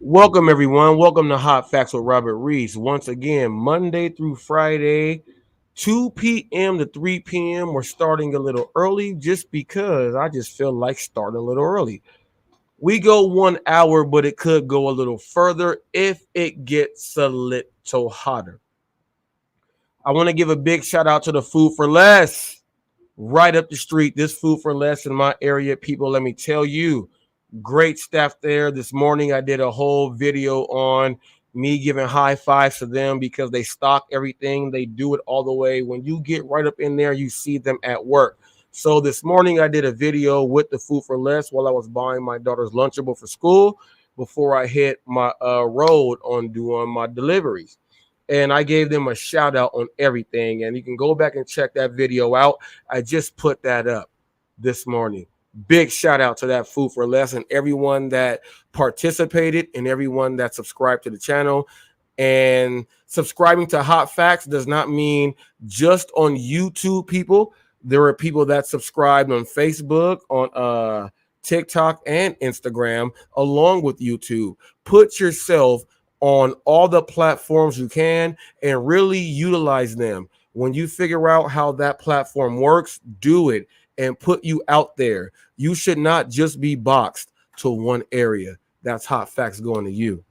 Welcome, everyone. Welcome to Hot Facts with Robert Reese. Once again, Monday through Friday, 2 p.m. to 3 p.m. We're starting a little early just because I just feel like starting a little early. We go 1 hour, but it could go a little further if it gets a little hotter. I want to give a big shout out to the Food for Less right up the street. This Food for Less in my area, people, let me tell you, great staff there. This morning, I did a whole video on me giving high fives to them because they stock everything. They do it all the way. When you get right up in there, you see them at work. So this morning, I did a video with the Food for Less while I was buying my daughter's Lunchable for school before I hit my road on doing my deliveries. And I gave them a shout out on everything. And you can go back and check that video out. I just put that up this morning. Big shout out to that Food for Less and everyone that participated and everyone that subscribed to the channel. And subscribing to Hot Facts does not mean just on YouTube, people. There are people that subscribed on Facebook, on TikTok, and Instagram, along with YouTube. Put yourself on all the platforms you can and really utilize them. When you figure out how that platform works, do it and put you out there. You should not just be boxed to one area. That's Hot Facts going to you.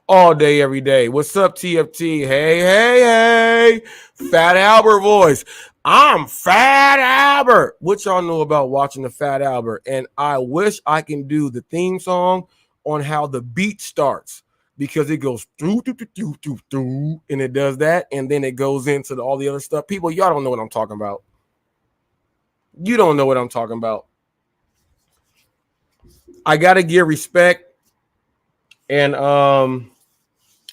All day, every day. What's up, TFT? Hey, hey, hey. Fat Albert voice. I'm Fat Albert. What y'all know about watching the Fat Albert? And I wish I can do the theme song on how the beat starts, because it goes through, and it does that, and then it goes into all the other stuff. People, y'all don't know what I'm talking about. You don't know what I'm talking about. I gotta give respect and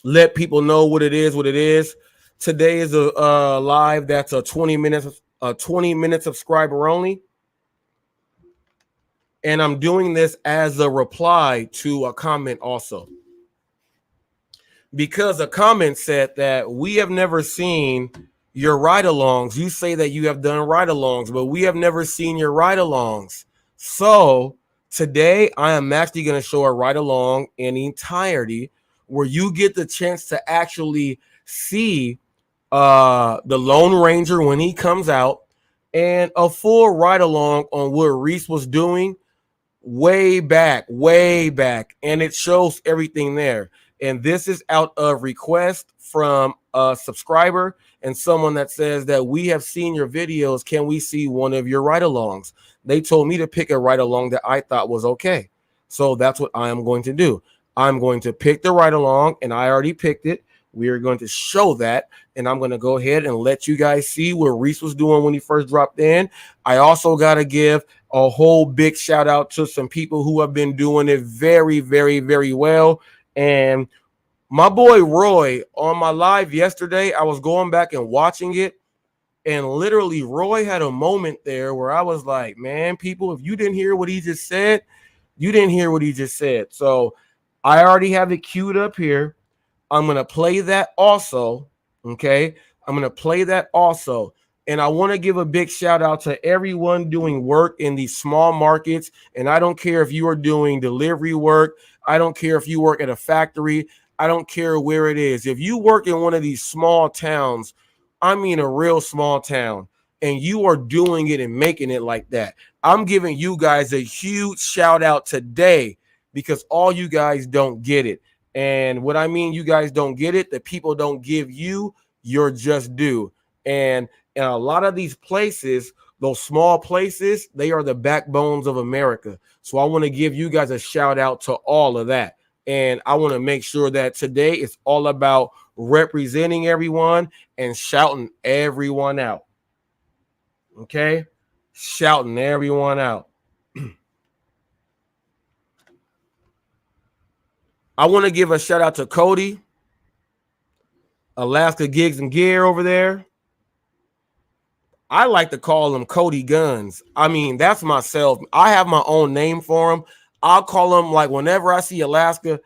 let people know what it is. What it is. Today is a live that's a 20 minute subscriber only. And I'm doing this as a reply to a comment also. Because a comment said that we have never seen your ride-alongs. You say that you have done ride-alongs, but we have never seen your ride-alongs. So today I am actually going to show a ride-along in entirety where you get the chance to actually see the Lone Ranger when he comes out and a full ride-along on what Reese was doing way back, and it shows everything there. And this is out of request from a subscriber and someone that says that we have seen your videos. Can we see one of your ride-alongs? They told me to pick a ride-along that I thought was okay. So that's what I am going to do. I'm going to pick the ride-along, and I already picked it. We are going to show that, and I'm going to go ahead and let you guys see what Reese was doing when he first dropped in. I also got to give a whole big shout out to some people who have been doing it very, very, very well. And my boy Roy, on my live yesterday, I was going back and watching it, and literally Roy had a moment there where I was like, man, people, if you didn't hear what he just said, you didn't hear what he just said. So I already have it queued up here. I'm going to play that also, okay? I'm going to play that also. And I want to give a big shout out to everyone doing work in these small markets. And I don't care if you are doing delivery work. I don't care if you work at a factory. I don't care where it is. If you work in one of these small towns, I mean a real small town, and you are doing it and making it like that, I'm giving you guys a huge shout out today because all you guys don't get it. And what I mean, you guys don't get it, the people don't give you your just due. And in a lot of these places, those small places, they are the backbones of America. So I want to give you guys a shout out to all of that. And I want to make sure that today it's all about representing everyone and shouting everyone out. Okay? Shouting everyone out. I want to give a shout out to Cody, Alaska Gigs and Gear over there. I like to call him Cody Guns. I mean, that's myself. I have my own name for him. I'll call him, like, whenever I see Alaska,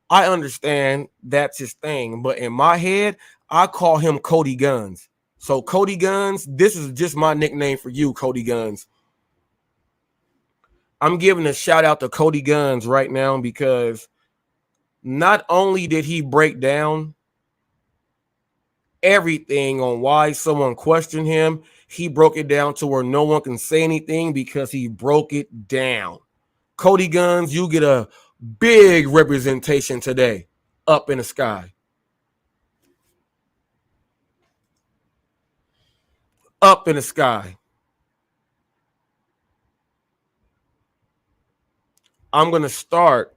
I understand that's his thing. But in my head, I call him Cody Guns. So Cody Guns, this is just my nickname for you, Cody Guns. I'm giving a shout out to Cody Guns right now because not only did he break down everything on why someone questioned him, he broke it down to where no one can say anything because he broke it down. Cody Guns, you get a big representation today up in the sky. Up in the sky. I'm going to start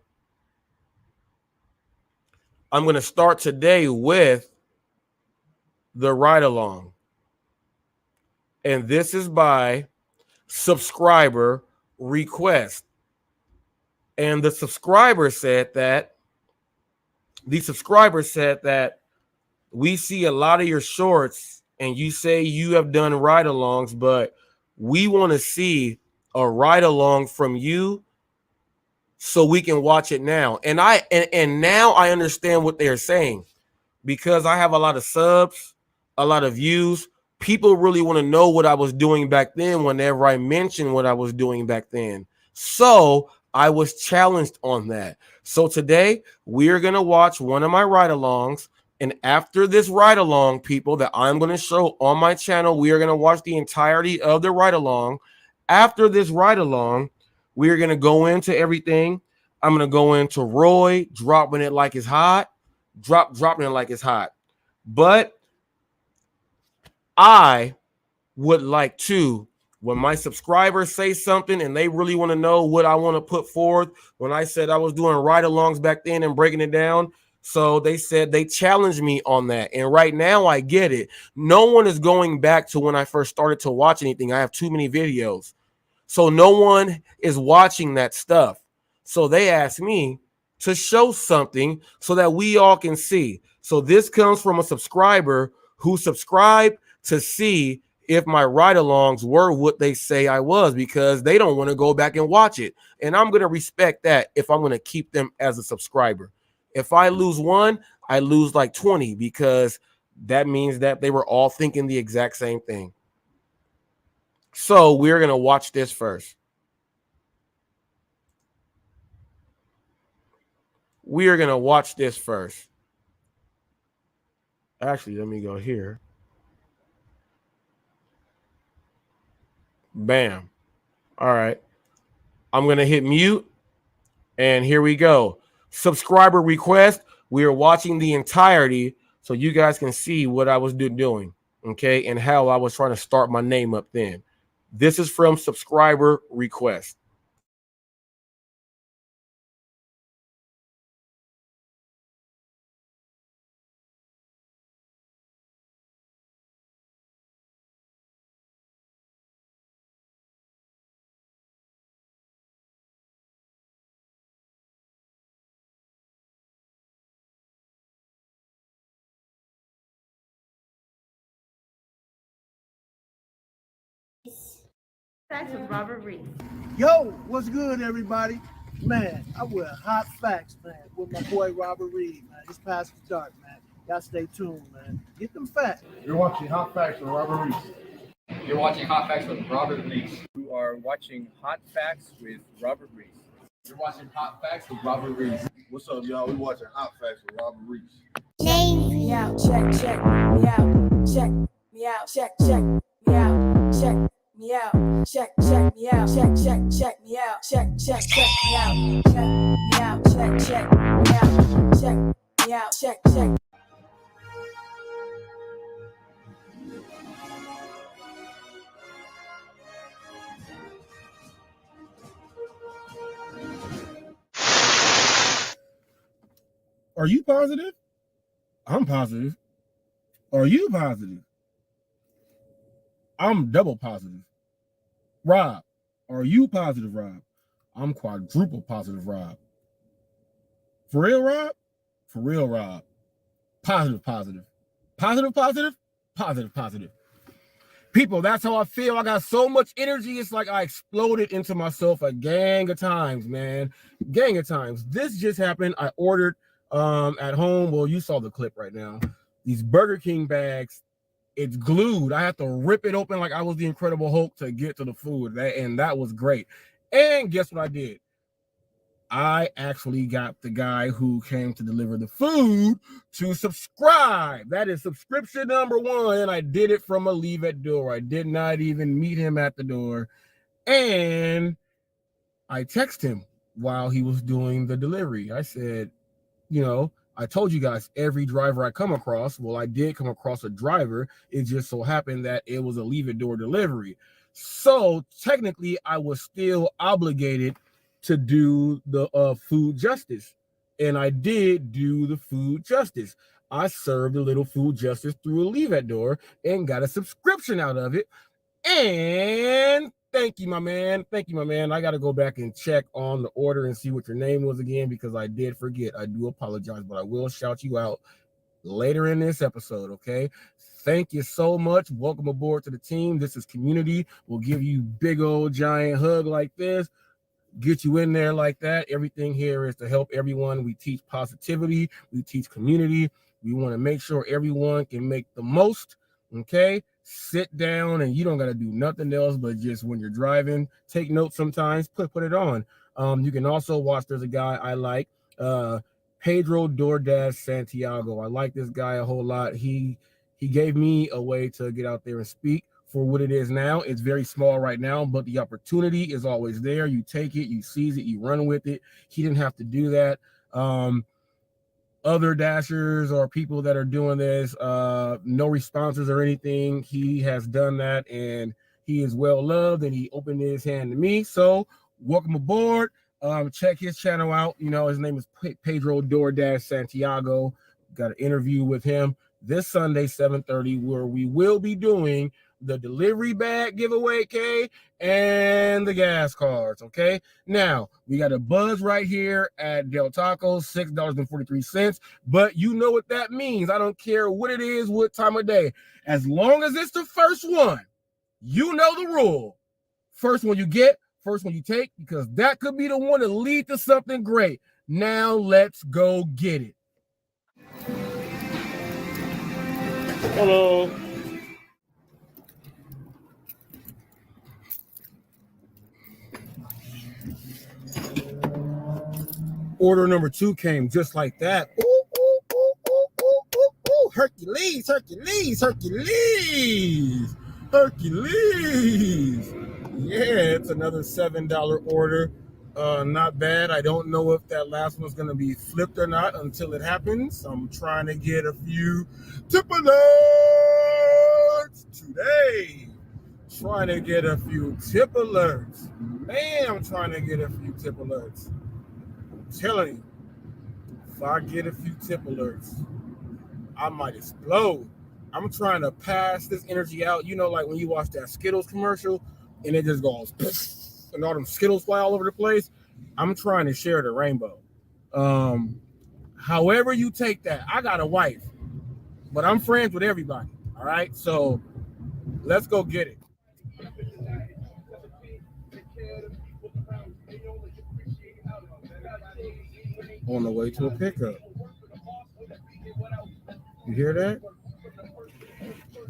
today with the ride along. And this is by subscriber request. And the subscriber said that we see a lot of your shorts and you say you have done ride alongs, but we want to see a ride along from you so we can watch it now. And now I understand what they're saying because I have a lot of subs, a lot of views. People really want to know what I was doing back then whenever I mentioned what I was doing back then. So I was challenged on that. So today we're going to watch one of my ride-alongs. And after this ride-along, people, that I'm going to show on my channel, we are going to watch the entirety of the ride-along. After this ride-along, we are going to go into everything. I'm going to go into Roy dropping it like it's hot. Dropping it like it's hot. But I would like to, when my subscribers say something and they really want to know what I want to put forth, when I said I was doing ride-alongs back then and breaking it down, so they said they challenged me on that. And right now I get it. No one is going back to when I first started to watch anything. I have too many videos. So no one is watching that stuff. So they asked me to show something so that we all can see. So this comes from a subscriber who subscribed to see if my ride-alongs were what they say I was because they don't want to go back and watch it. And I'm going to respect that if I'm going to keep them as a subscriber. If I lose one, I lose like 20 because that means that they were all thinking the exact same thing. So we're going to watch this first. We are going to watch this first. Actually, let me go here. Bam. All right. I'm going to hit mute. And here we go. Subscriber request. We are watching the entirety so you guys can see what I was doing. Okay. And how I was trying to start my name up then. This is from subscriber request. Facts with Robert Reese. Yo, what's good, everybody? Man, I'm with Hot Facts, man, with my boy Robert Reed, man. It's past the dark, man. Y'all stay tuned, man. Get them facts. You're watching Hot Facts with Robert Reese. You're watching Hot Facts with Robert Reese. You are watching Hot Facts with Robert Reese. You're watching Hot Facts with Robert Reese. What's up, y'all? We watching Hot Facts with Robert Reese. Me out, check me out, check me out, check me out, check me out, check me out, check me out, check me out, check me out, check me out, check me out, check. Are you positive? I'm positive. Are you positive? I'm double positive. Rob, are you positive, Rob? I'm quadruple positive, Rob. For real, Rob? For real, Rob. Positive, positive. Positive, positive? Positive, positive. People, that's how I feel. I got so much energy. It's like I exploded into myself a gang of times, man. Gang of times. This just happened. I ordered at home. Well, you saw the clip right now. These Burger King bags. It's glued. I have to rip it open like I was the Incredible Hulk to get to the food. And that was great. And guess what I did? I actually got the guy who came to deliver the food to subscribe. That is subscription number 1. And I did it from a leave at door. I did not even meet him at the door. And I texted him while he was doing the delivery. I said, I told you guys every driver I come across. Well, I did come across a driver. It just so happened that it was a leave at door delivery. So technically, I was still obligated to do the food justice. And I did do the food justice. I served a little food justice through a leave at door and got a subscription out of it. And thank you, my man. Thank you, my man. I got to go back and check on the order and see what your name was again, because I did forget. I do apologize, but I will shout you out later in this episode, okay? Thank you so much. Welcome aboard to the team. This is community. We'll give you big old giant hug like this, get you in there like that. Everything here is to help everyone. We teach positivity. We teach community. We want to make sure everyone can make the most, okay? Sit down and you don't got to do nothing else but just when you're driving, take notes sometimes, put it on. You can also watch, there's a guy I like, Pedro DoorDash Santiago. I like this guy a whole lot. He gave me a way to get out there and speak for what it is now. It's very small right now, but the opportunity is always there. You take it, you seize it, you run with it. He didn't have to do that. Other dashers or people that are doing this, no responses or anything. He has done that and he is well loved and he opened his hand to me. So welcome aboard. Check his channel out. His name is Pedro DoorDash Santiago. Got an interview with him this Sunday, 7:30, where we will be doing the delivery bag giveaway, okay, and the gas cards, okay? Now, we got a buzz right here at Del Taco, $6.43, but you know what that means. I don't care what it is, what time of day. As long as it's the first one, you know the rule. First one you get, first one you take, because that could be the one to lead to something great. Now, let's go get it. Hello. Order number 2 came just like that. Ooh, ooh, ooh, ooh, ooh, ooh, ooh. Hercules, Hercules, Hercules, Hercules. Yeah, it's another $7 order. Not bad. I don't know if that last one's going to be flipped or not until it happens. I'm trying to get a few tip alerts today. Trying to get a few tip alerts. Man, I'm trying to get a few tip alerts. Telling you, if I get a few tip alerts, I might explode. I'm trying to pass this energy out. Like when you watch that Skittles commercial and it just goes and all them Skittles fly all over the place. I'm trying to share the rainbow. However you take that, I got a wife, but I'm friends with everybody. All right, so let's go get it. On the way to a pickup. You hear that?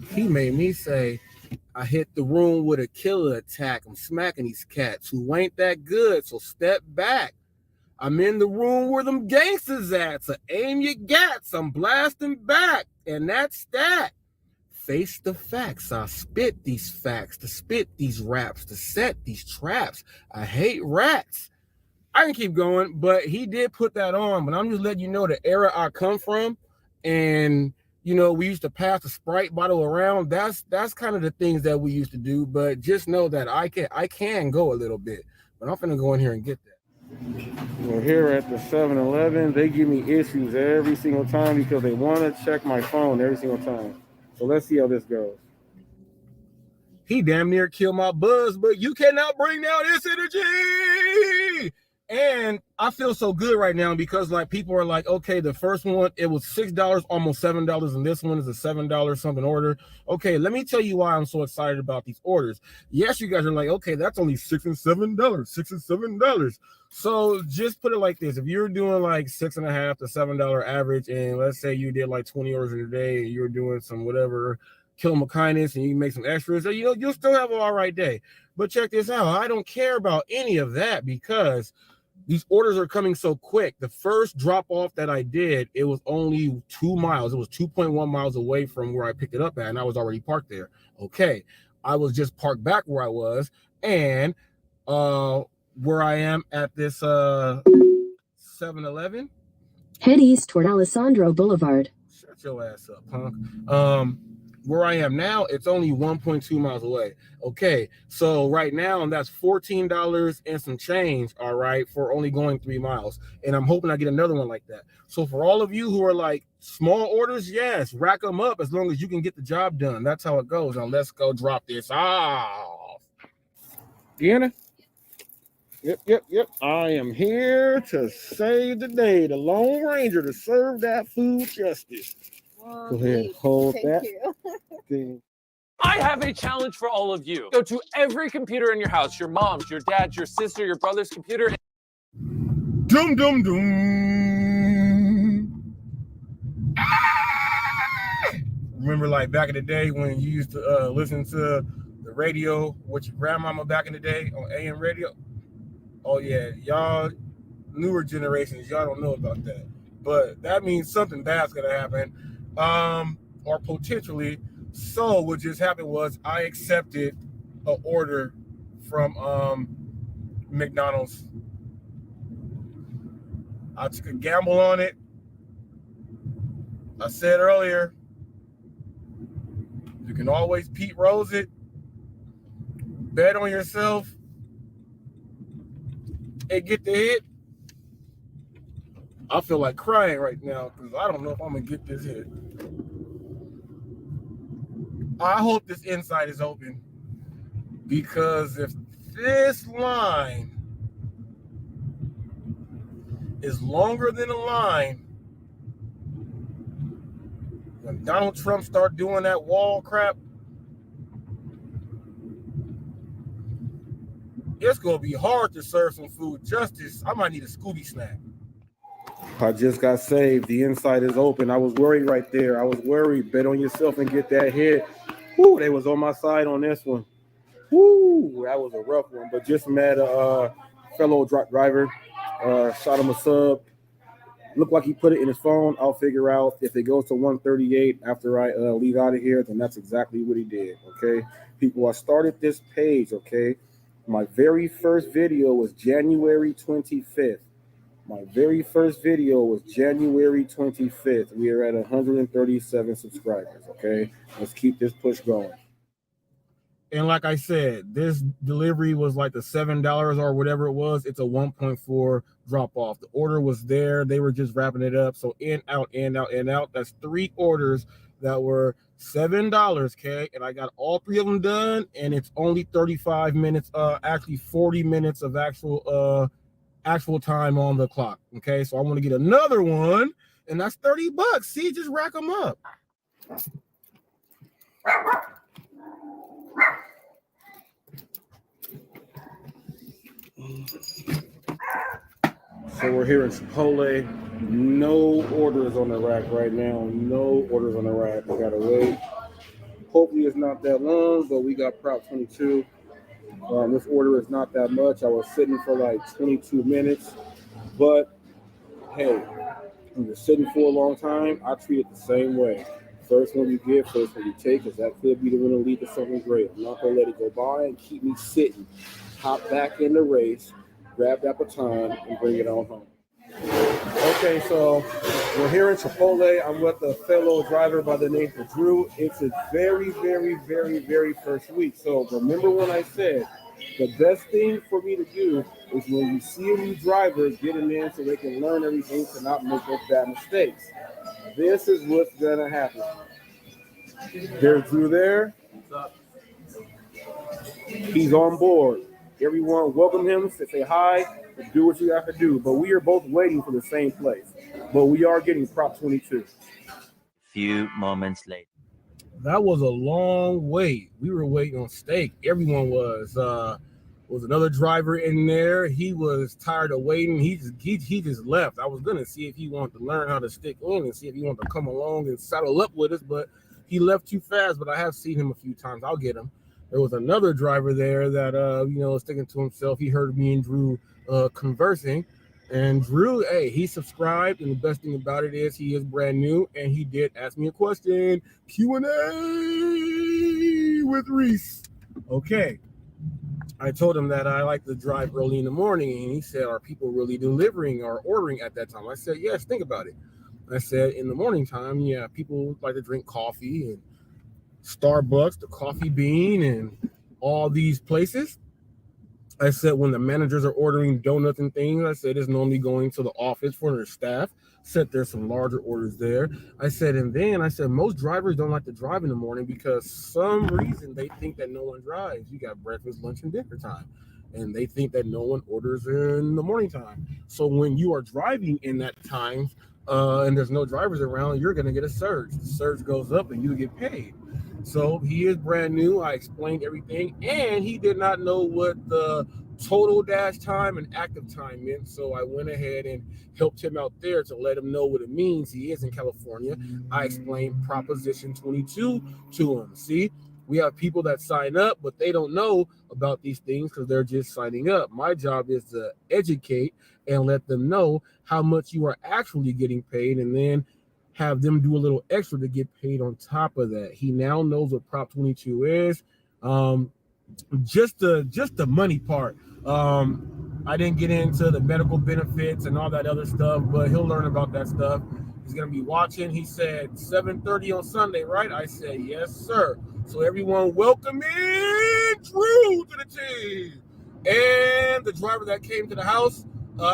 He made me say, I hit the room with a killer attack. I'm smacking these cats who ain't that good, so step back. I'm in the room where them gangsters at, so aim your gats. I'm blasting back, and that's that. Face the facts. I spit these facts, to spit these raps, to set these traps. I hate rats. I can keep going, but he did put that on. But I'm just letting you know the era I come from, and we used to pass the Sprite bottle around. That's kind of the things that we used to do. But just know that I can go a little bit. But I'm finna go in here and get that. We're here at the 7-Eleven. They give me issues every single time because they want to check my phone every single time. So let's see how this goes. He damn near killed my buzz, but you cannot bring down this energy. And I feel so good right now because people are like, okay, the first one, it was $6, almost $7, and this one is a $7 something order. Okay, let me tell you why I'm so excited about these orders. Yes, you guys are like, okay, that's only $6 and $7. So just put it like this. If you're doing like $6.50 to $7 average, and let's say you did like 20 orders in a day, and you're doing some whatever kill them with kindness and you make some extras, so you'll still have an all right day. But check this out. I don't care about any of that because these orders are coming so quick. The first drop off that I did, it was only 2 miles. It was 2.1 miles away from where I picked it up at, and I was already parked there. Okay. I was just parked back where I was, and where I am at this 7-Eleven. Head east toward Alessandro Boulevard. Shut your ass up, punk. Where I am now, it's only 1.2 miles away. Okay, so right now, that's $14 and some change, all right, for only going 3 miles. And I'm hoping I get another one like that. So for all of you who are like small orders, yes, rack them up as long as you can get the job done. That's how it goes. Now let's go drop this off. Deanna? Yep. I am here to save the day. The Lone Ranger to serve that food justice. Go ahead, hold that thing. I have a challenge for all of you. Go to every computer in your house, your mom's, your dad's, your sister, your brother's computer. Doom. Remember like back in the day when you used to listen to the radio with your grandmama back in the day on AM radio? Oh yeah, y'all newer generations, y'all don't know about that. But that means something bad's gonna happen. Or potentially. So what just happened was I accepted an order from McDonald's. I took a gamble on it. I said earlier, you can always Pete Rose it. Bet on yourself and get the hit. I feel like crying right now because I don't know if I'm gonna get this hit. I hope this inside is open because if this line is longer than a line, when Donald Trump start doing that wall crap, it's gonna be hard to serve some food justice. I might need a Scooby snack. I just got saved. The inside is open. I was worried right there. I was worried. Bet on yourself and get that hit. Woo, they was on my side on this one. Woo, that was a rough one. But just met a fellow driver. Shot him a sub. Looked like he put it in his phone. I'll figure out if it goes to 138 after I leave out of here, then that's exactly what he did, okay? People, I started this page, okay? My very first video was January 25th. My very first video was January 25th. We are at 137 subscribers, okay? Let's keep this push going. And like I said, this delivery was like the $7 or whatever it was. It's a 1.4 drop off. The order was there. They were just wrapping it up. So in, out. That's 3 orders that were $7, okay? And I got all 3 of them done. And it's only 35 minutes, actually 40 minutes of actual time on the clock, okay? So I want to get another one, and that's $30. See, just rack them up. So we're here in Chipotle. No orders on the rack right now. No orders on the rack. We gotta wait. Hopefully it's not that long, but we got Prop 22. This order is not that much. I was sitting for like 22 minutes, but hey, when you're sitting for a long time, I treat it the same way. First one you give, first one you take, because that could be the one to lead to something great. I'm not gonna let it go by and keep me sitting. Hop back in the race, grab that baton, and bring it on home. Okay, so we're here in Chipotle. I'm with a fellow driver by the name of Drew. It's a very, very, very, very first week. So remember when I said the best thing for me to do is when you see a new driver, get them in so they can learn everything to not make those bad mistakes. This is what's gonna happen. There's Drew there. He's on board. Everyone welcome him, say hi, and do what you have to do. But we are both waiting for the same place. But we are getting Prop 22. Few moments later. That was a long wait. We were waiting on steak. Everyone was. Was another driver in there. He was tired of waiting. He just left. I was gonna see if he wanted to learn how to stick in and see if he wanted to come along and saddle up with us, but he left too fast, but I have seen him a few times. I'll get him. There was another driver there that was sticking to himself. He heard me and Drew conversing, and Drew, hey, he subscribed, and the best thing about it is he is brand new, and he did ask me a question. Q&A with Reese. Okay. I told him that I like to drive early in the morning, and he said, are people really delivering or ordering at that time? I said, yes, think about it. I said, in the morning time, yeah, people like to drink coffee and Starbucks, the Coffee Bean, and all these places. I said, when the managers are ordering donuts and things, I said, it's normally going to the office for their staff. Said there's some larger orders there. I said, and then I said, most drivers don't like to drive in the morning because some reason they think that no one drives. You got breakfast, lunch, and dinner time. And they think that no one orders in the morning time. So when you are driving in that time and there's no drivers around, you're going to get a surge. The surge goes up and you get paid. So he is brand new. I explained everything, and he did not know what the total dash time and active time meant. So I went ahead and helped him out there to let him know what it means. He is in California. I explained Proposition 22 to him. See, we have people that sign up, but they don't know about these things because they're just signing up. My job is to educate and let them know how much you are actually getting paid, and then have them do a little extra to get paid on top of that. He now knows what Prop 22 is. Just the money part. I didn't get into the medical benefits and all that other stuff, but he'll learn about that stuff. He's gonna be watching. He said 7:30 on Sunday, right? I said yes, sir. So everyone, welcome in Drew to the team. And the driver that came to the house,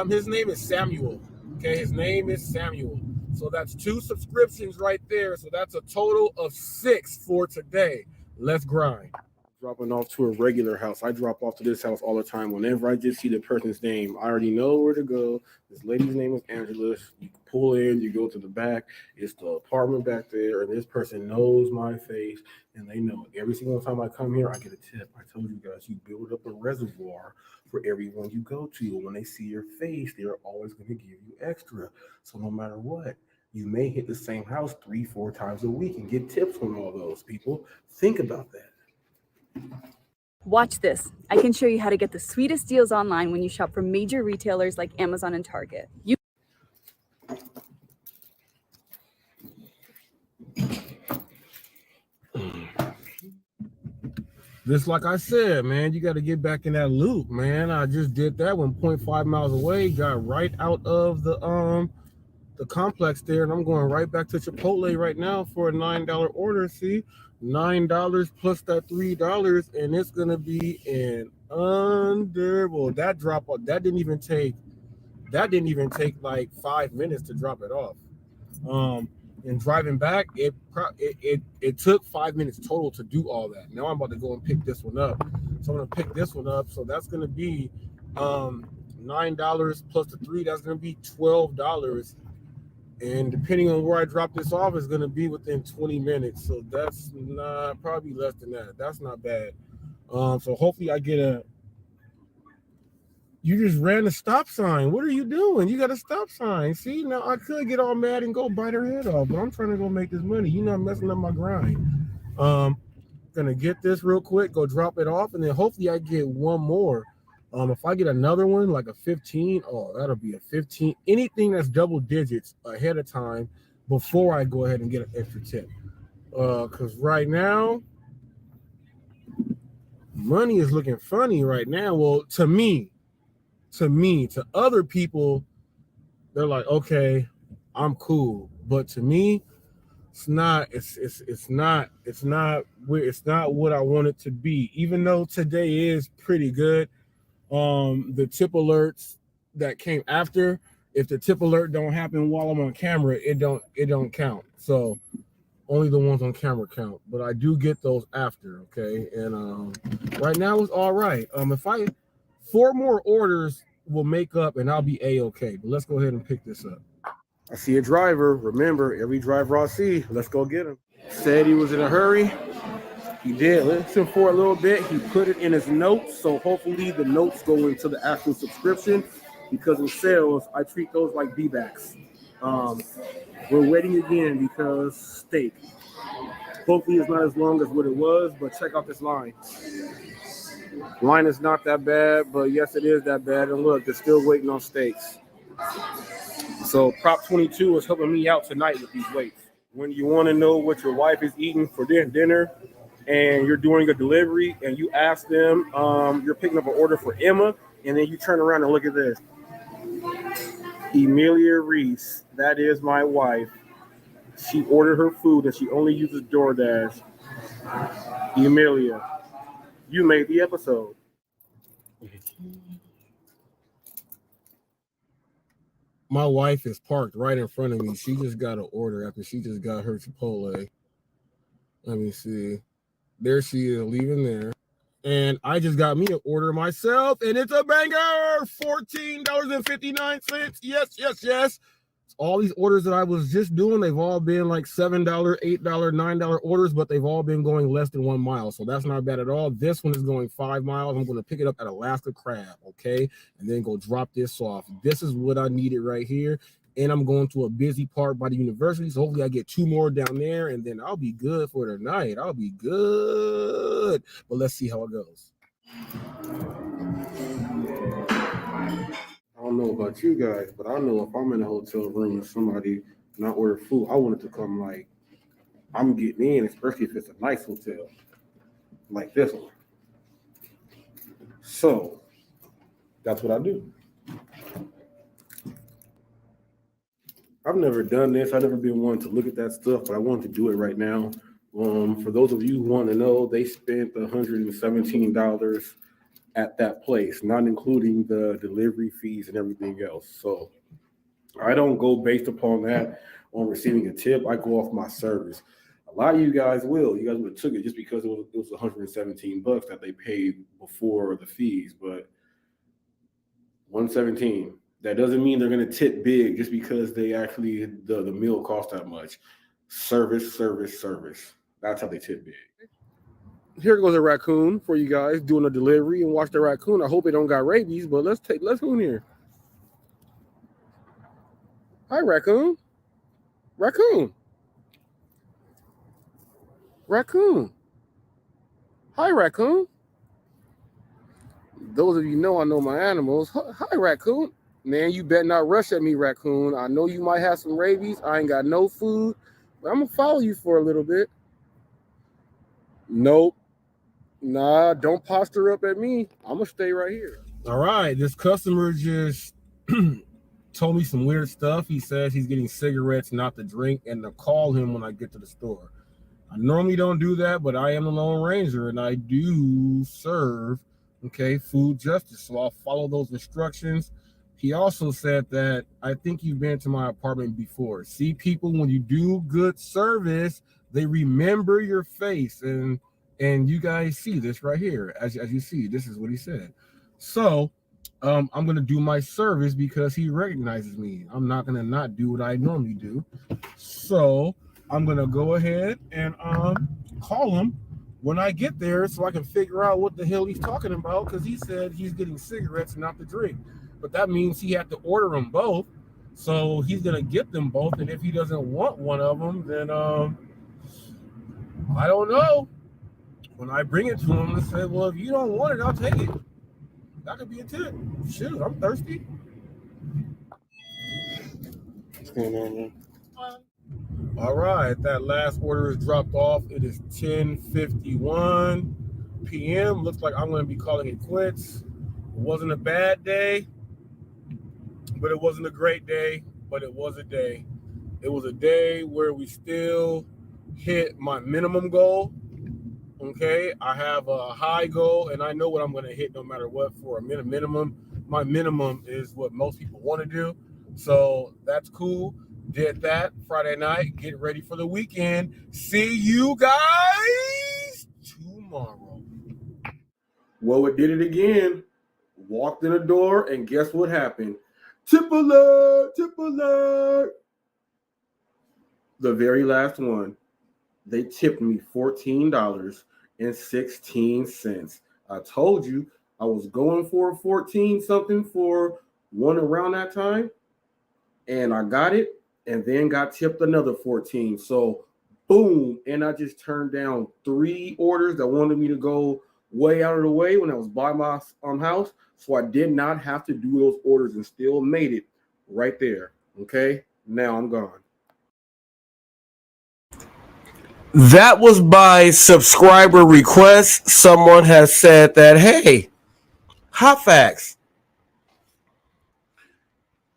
his name is Samuel. Okay, his name is Samuel. So that's 2 subscriptions right there. So that's a total of 6 for today. Let's grind. Dropping off to a regular house. I drop off to this house all the time. Whenever I just see the person's name, I already know where to go. This lady's name is Angela. You pull in, you go to the back. It's the apartment back there, and this person knows my face, and they know it. Every single time I come here, I get a tip. I told you guys, you build up a reservoir for everyone you go to. When they see your face, they're always going to give you extra. So no matter what, you may hit the same house 3-4 times a week and get tips from all those people. Think about that. Watch this. I can show you how to get the sweetest deals online when you shop from major retailers like Amazon and Target. Just like I said, man, you got to get back in that loop, man. I just did that when 0.5 miles away, got right out of the complex there, and I'm going right back to Chipotle right now for a $9 order. See, $9 plus that $3, and it's gonna be an well, that drop off that didn't even take like 5 minutes to drop it off. And driving back, it took 5 minutes total to do all that. Now I'm about to go and pick this one up. So I'm gonna pick this one up. So that's gonna be $9 plus the $3. That's gonna be $12. And depending on where I drop this off, is going to be within 20 minutes. So that's not, probably less than that. That's not bad. So hopefully I get you just ran a stop sign. What are you doing? You got a stop sign. See, now I could get all mad and go bite her head off, but I'm trying to go make this money. You're not messing up my grind. Gonna get this real quick, go drop it off, and then hopefully I get one more. If I get another one, like a 15, that'll be a 15. Anything that's double digits ahead of time before I go ahead and get an extra tip. Because right now, money is looking funny right now. Well, to me, to other people, they're like, okay, I'm cool. But to me, it's not what I want it to be. Even though today is pretty good. The tip alerts that came after, if the tip alert don't happen while I'm on camera, it don't count. So only the ones on camera count, but I do get those after. Okay. And right now it's all right. If 4 more orders will make up and I'll be a-okay. But let's go ahead and pick this up. I see a driver. Remember, every driver I see, let's go get him. Said he was in a hurry. He did listen for a little bit. He put it in his notes, so hopefully the notes go into the actual subscription, because in sales, I treat those like D-backs. We're waiting again because steak. Hopefully it's not as long as what it was, but check out this line. Line is not that bad, but yes, it is that bad. And look, they're still waiting on steaks. So Prop 22 is helping me out tonight with these weights. When you want to know what your wife is eating for dinner and you're doing a delivery and you ask them, you're picking up an order for Emma, and then you turn around and look at this. Emilia Reese, that is my wife. She ordered her food and she only uses DoorDash. Emilia, you made the episode. My wife is parked right in front of me. She just got an order after she just got her Chipotle. Let me see. There she is, leaving there. And I just got me an order myself, and it's a banger! $14.59. Yes. All these orders that I was just doing, they've all been like $7, $8, $9 orders, but they've all been going less than 1 mile. So that's not bad at all. This one is going 5 miles. I'm going to pick it up at Alaska Crab, okay? And then go drop this off. This is what I needed right here. And I'm going to a busy part by the university. So hopefully I get 2 more down there, and then I'll be good for tonight. I'll be good. But let's see how it goes. I don't know about you guys, but I know if I'm in a hotel room and somebody not order food, I want it to come like I'm getting in, especially if it's a nice hotel like this one. So that's what I do. I've never done this. I've never been one to look at that stuff, but I wanted to do it right now. For those of you who want to know, they spent $117 at that place, not including the delivery fees and everything else. So I don't go based upon that on receiving a tip. I go off my service. A lot of you guys will. You guys would have took it just because it was $117 that they paid before the fees, but $117. That doesn't mean they're going to tip big just because they actually the meal cost that much. Service. That's how they tip big. Here goes a raccoon for you guys doing a delivery, and watch the raccoon. I hope it don't got rabies, but let's go in here. Hi, raccoon. Raccoon. Hi, raccoon. Those of you know I know my animals. Hi, raccoon. Man, you better not rush at me, raccoon. I know you might have some rabies. I ain't got no food, but I'm gonna follow you for a little bit. Nope. Nah, don't posture up at me. I'm gonna stay right here. All right, this customer just told me some weird stuff. He says he's getting cigarettes, not to drink, and to call him when I get to the store. I normally don't do that, but I am the Lone Ranger, and I do serve, food justice. So I'll follow those instructions. He also said that, I think you've been to my apartment before. See, people, when you do good service, they remember your face. And you guys see this right here. As you see, this is what he said. So I'm going to do my service because he recognizes me. I'm not going to not do what I normally do. So I'm going to go ahead and call him when I get there so I can figure out what the hell he's talking about, because he said he's getting cigarettes, not to drink. But that means he had to order them both. So he's going to get them both. And if he doesn't want one of them, then I don't know. When I bring it to him and say, well, if you don't want it, I'll take it. That could be a tip. Shoot, I'm thirsty. What's going on, man? All right, that last order is dropped off. It is 10:51 p.m. Looks like I'm going to be calling it quits. It wasn't a bad day, but it wasn't a great day, but it was a day. It was a day where we still hit my minimum goal. I have a high goal, and I know what I'm going to hit no matter what for a minimum. My minimum is what most people want to do, so that's cool. Did that Friday night. Get ready for the weekend. See you guys tomorrow. Well, it did it again. Walked in the door, and guess what happened? Tip alert! The very last one. They tipped me $14.16. I told you I was going for 14 something for one around that time, and I got it, and then got tipped another 14. So boom, and I just turned down 3 orders that wanted me to go way out of the way when I was by my house. So I did not have to do those orders and still made it right there. Okay, now I'm gone. That was by subscriber request. Someone has said that, hey, HotFacts,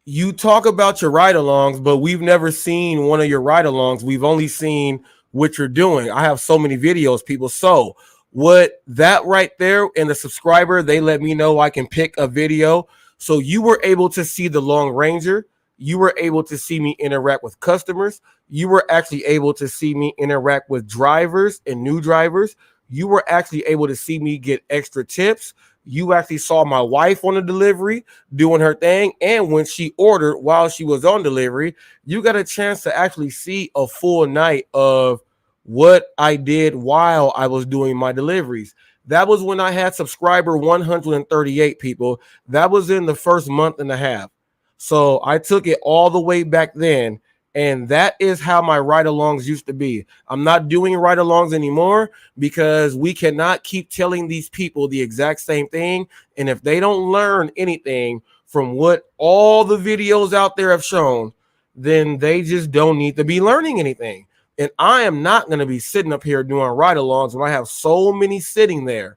you talk about your ride-alongs, but we've never seen one of your ride-alongs. We've only seen what you're doing. I have so many videos, people. So what that right there and the subscriber, they let me know I can pick a video. So you were able to see the Long Ranger. You were able to see me interact with customers. You were actually able to see me interact with drivers and new drivers. You were actually able to see me get extra tips. You actually saw my wife on the delivery doing her thing. And when she ordered while she was on delivery, you got a chance to actually see a full night of what I did while I was doing my deliveries. That was when I had subscriber 138 people. That was in the first month and a half. So I took it all the way back then. And that is how my ride-alongs used to be. I'm not doing ride-alongs anymore because we cannot keep telling these people the exact same thing. And if they don't learn anything from what all the videos out there have shown, then they just don't need to be learning anything. And I am not going to be sitting up here doing ride-alongs when I have so many sitting there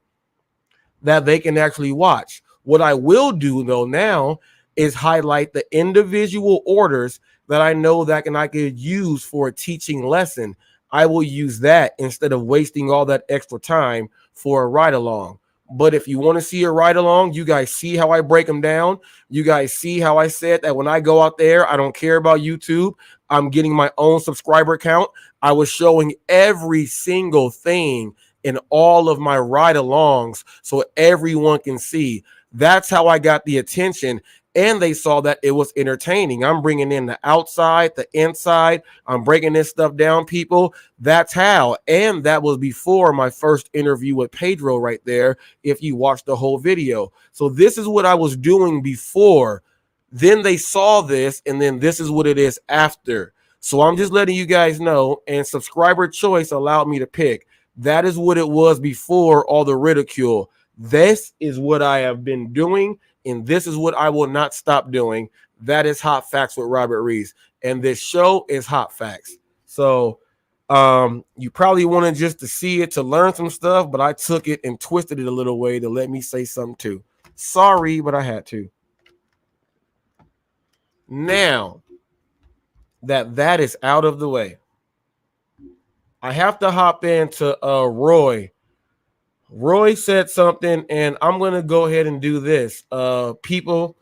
that they can actually watch. What I will do, though, now is highlight the individual orders that I know that I could use for a teaching lesson. I will use that instead of wasting all that extra time for a ride-along. But if you want to see a ride-along, you guys see how I break them down. You guys see how I said that when I go out there, I don't care about YouTube. I'm getting my own subscriber count. I was showing every single thing in all of my ride-alongs so everyone can see. That's how I got the attention. And they saw that it was entertaining. I'm bringing in the outside, the inside. I'm breaking this stuff down, people. That's how. And that was before my first interview with Pedro right there, if you watch the whole video. So this is what I was doing before. Then they saw this, and then this is what it is after. So I'm just letting you guys know, and subscriber choice allowed me to pick. That is what it was before all the ridicule. This is what I have been doing, and this is what I will not stop doing. That is Hot Facts with Robert Reese. And this show is Hot Facts. So you probably wanted just to see it to learn some stuff, but I took it and twisted it a little way to let me say something too. Sorry, but I had to. Now that is out of the way, I have to hop into Roy. Roy said something, and I'm going to go ahead and do this. People,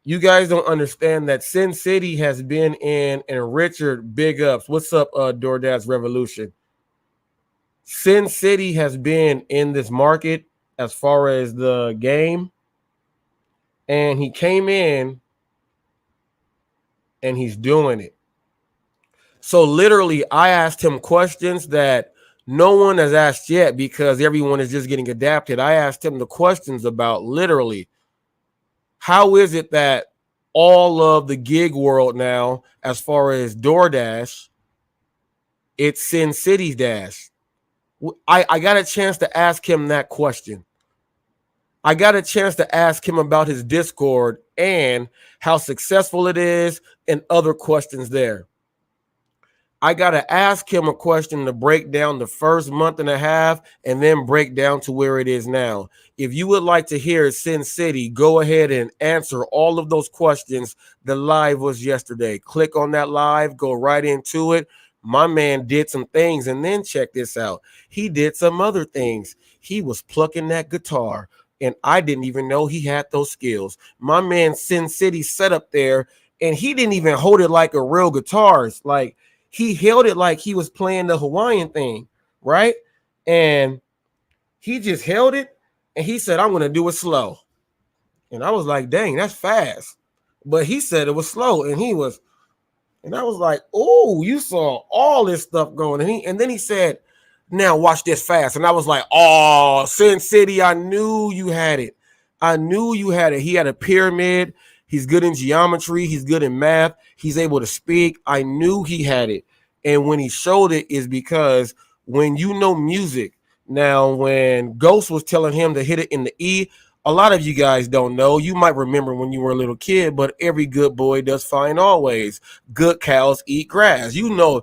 you guys don't understand that Sin City has been in, and Richard, big ups. What's up, DoorDash Revolution? Sin City has been in this market as far as the game, and he came in, and he's doing it. So literally, I asked him questions that no one has asked yet because everyone is just getting adapted. I asked him the questions about literally, how is it that all of the gig world now, as far as DoorDash, it's Sin City's Dash? I got a chance to ask him that question. I got a chance to ask him about his Discord and how successful it is and other questions there. I got to ask him a question to break down the first month and a half and then break down to where it is now. If you would like to hear Sin City, go ahead and answer all of those questions. The live was yesterday. Click on that live, go right into it. My man did some things, and then check this out. He did some other things. He was plucking that guitar, and I didn't even know he had those skills. My man Sin City sat up there, and he didn't even hold it like a real guitarist. Like, he held it like he was playing the Hawaiian thing, right? And he just held it, and he said, I'm going to do it slow. And I was like, dang, that's fast. But he said it was slow, and I was like, oh, you saw all this stuff going. And then he said, now watch this fast. And I was like, oh, Sin City, I knew you had it. I knew you had it. He had a pyramid. He's good in geometry. He's good in math. He's able to speak. I knew he had it. And when he showed it is because when you know music, now when Ghost was telling him to hit it in the E, a lot of you guys don't know. You might remember when you were a little kid, but every good boy does fine always. Good cows eat grass. You know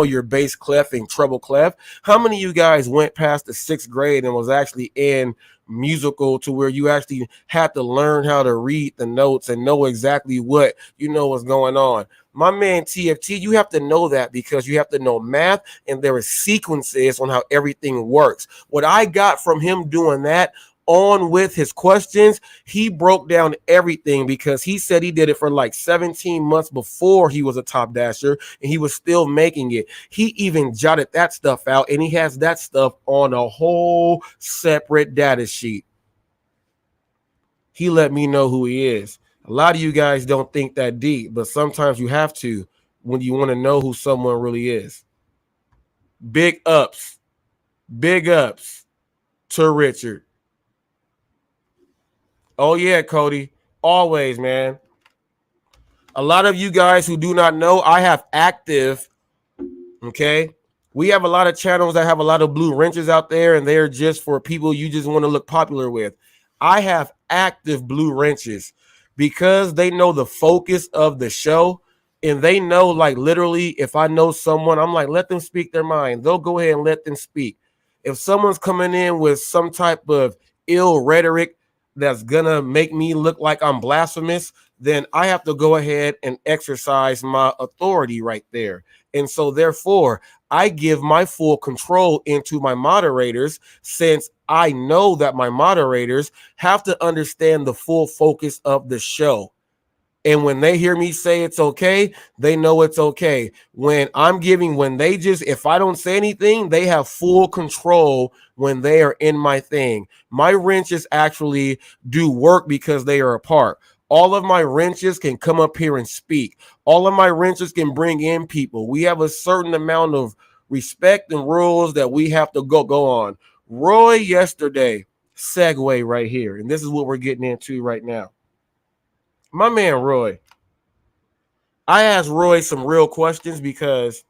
your bass clef and treble clef. How many of you guys went past the 6th grade and was actually in musical to where you actually had to learn how to read the notes and know exactly what what's going on? My man TFT, you have to know that because you have to know math and there are sequences on how everything works. What I got from him doing that on with his questions, he broke down everything because he said he did it for like 17 months before he was a top dasher and he was still making it. He even jotted that stuff out and he has that stuff on a whole separate data sheet. He let me know who he is. A lot of you guys don't think that deep, but sometimes you have to when you want to know who someone really is. Big ups to Richard. Oh yeah, Cody. Always, man. A lot of you guys who do not know, I have active, okay? We have a lot of channels that have a lot of blue wrenches out there, and they're just for people you just want to look popular with. I have active blue wrenches because they know the focus of the show, and they know, like, literally, if I know someone, I'm like, let them speak their mind. They'll go ahead and let them speak. If someone's coming in with some type of ill rhetoric that's gonna make me look like I'm blasphemous, then I have to go ahead and exercise my authority right there. And so therefore, I give my full control into my moderators, since I know that my moderators have to understand the full focus of the show. And when they hear me say it's okay, they know it's okay. When if I don't say anything, they have full control when they are in my thing. My wrenches actually do work because they are apart. All of my wrenches can come up here and speak. All of my wrenches can bring in people. We have a certain amount of respect and rules that we have to go on. Roy yesterday, segue right here. And this is what we're getting into right now. My man Roy, I asked Roy some real questions because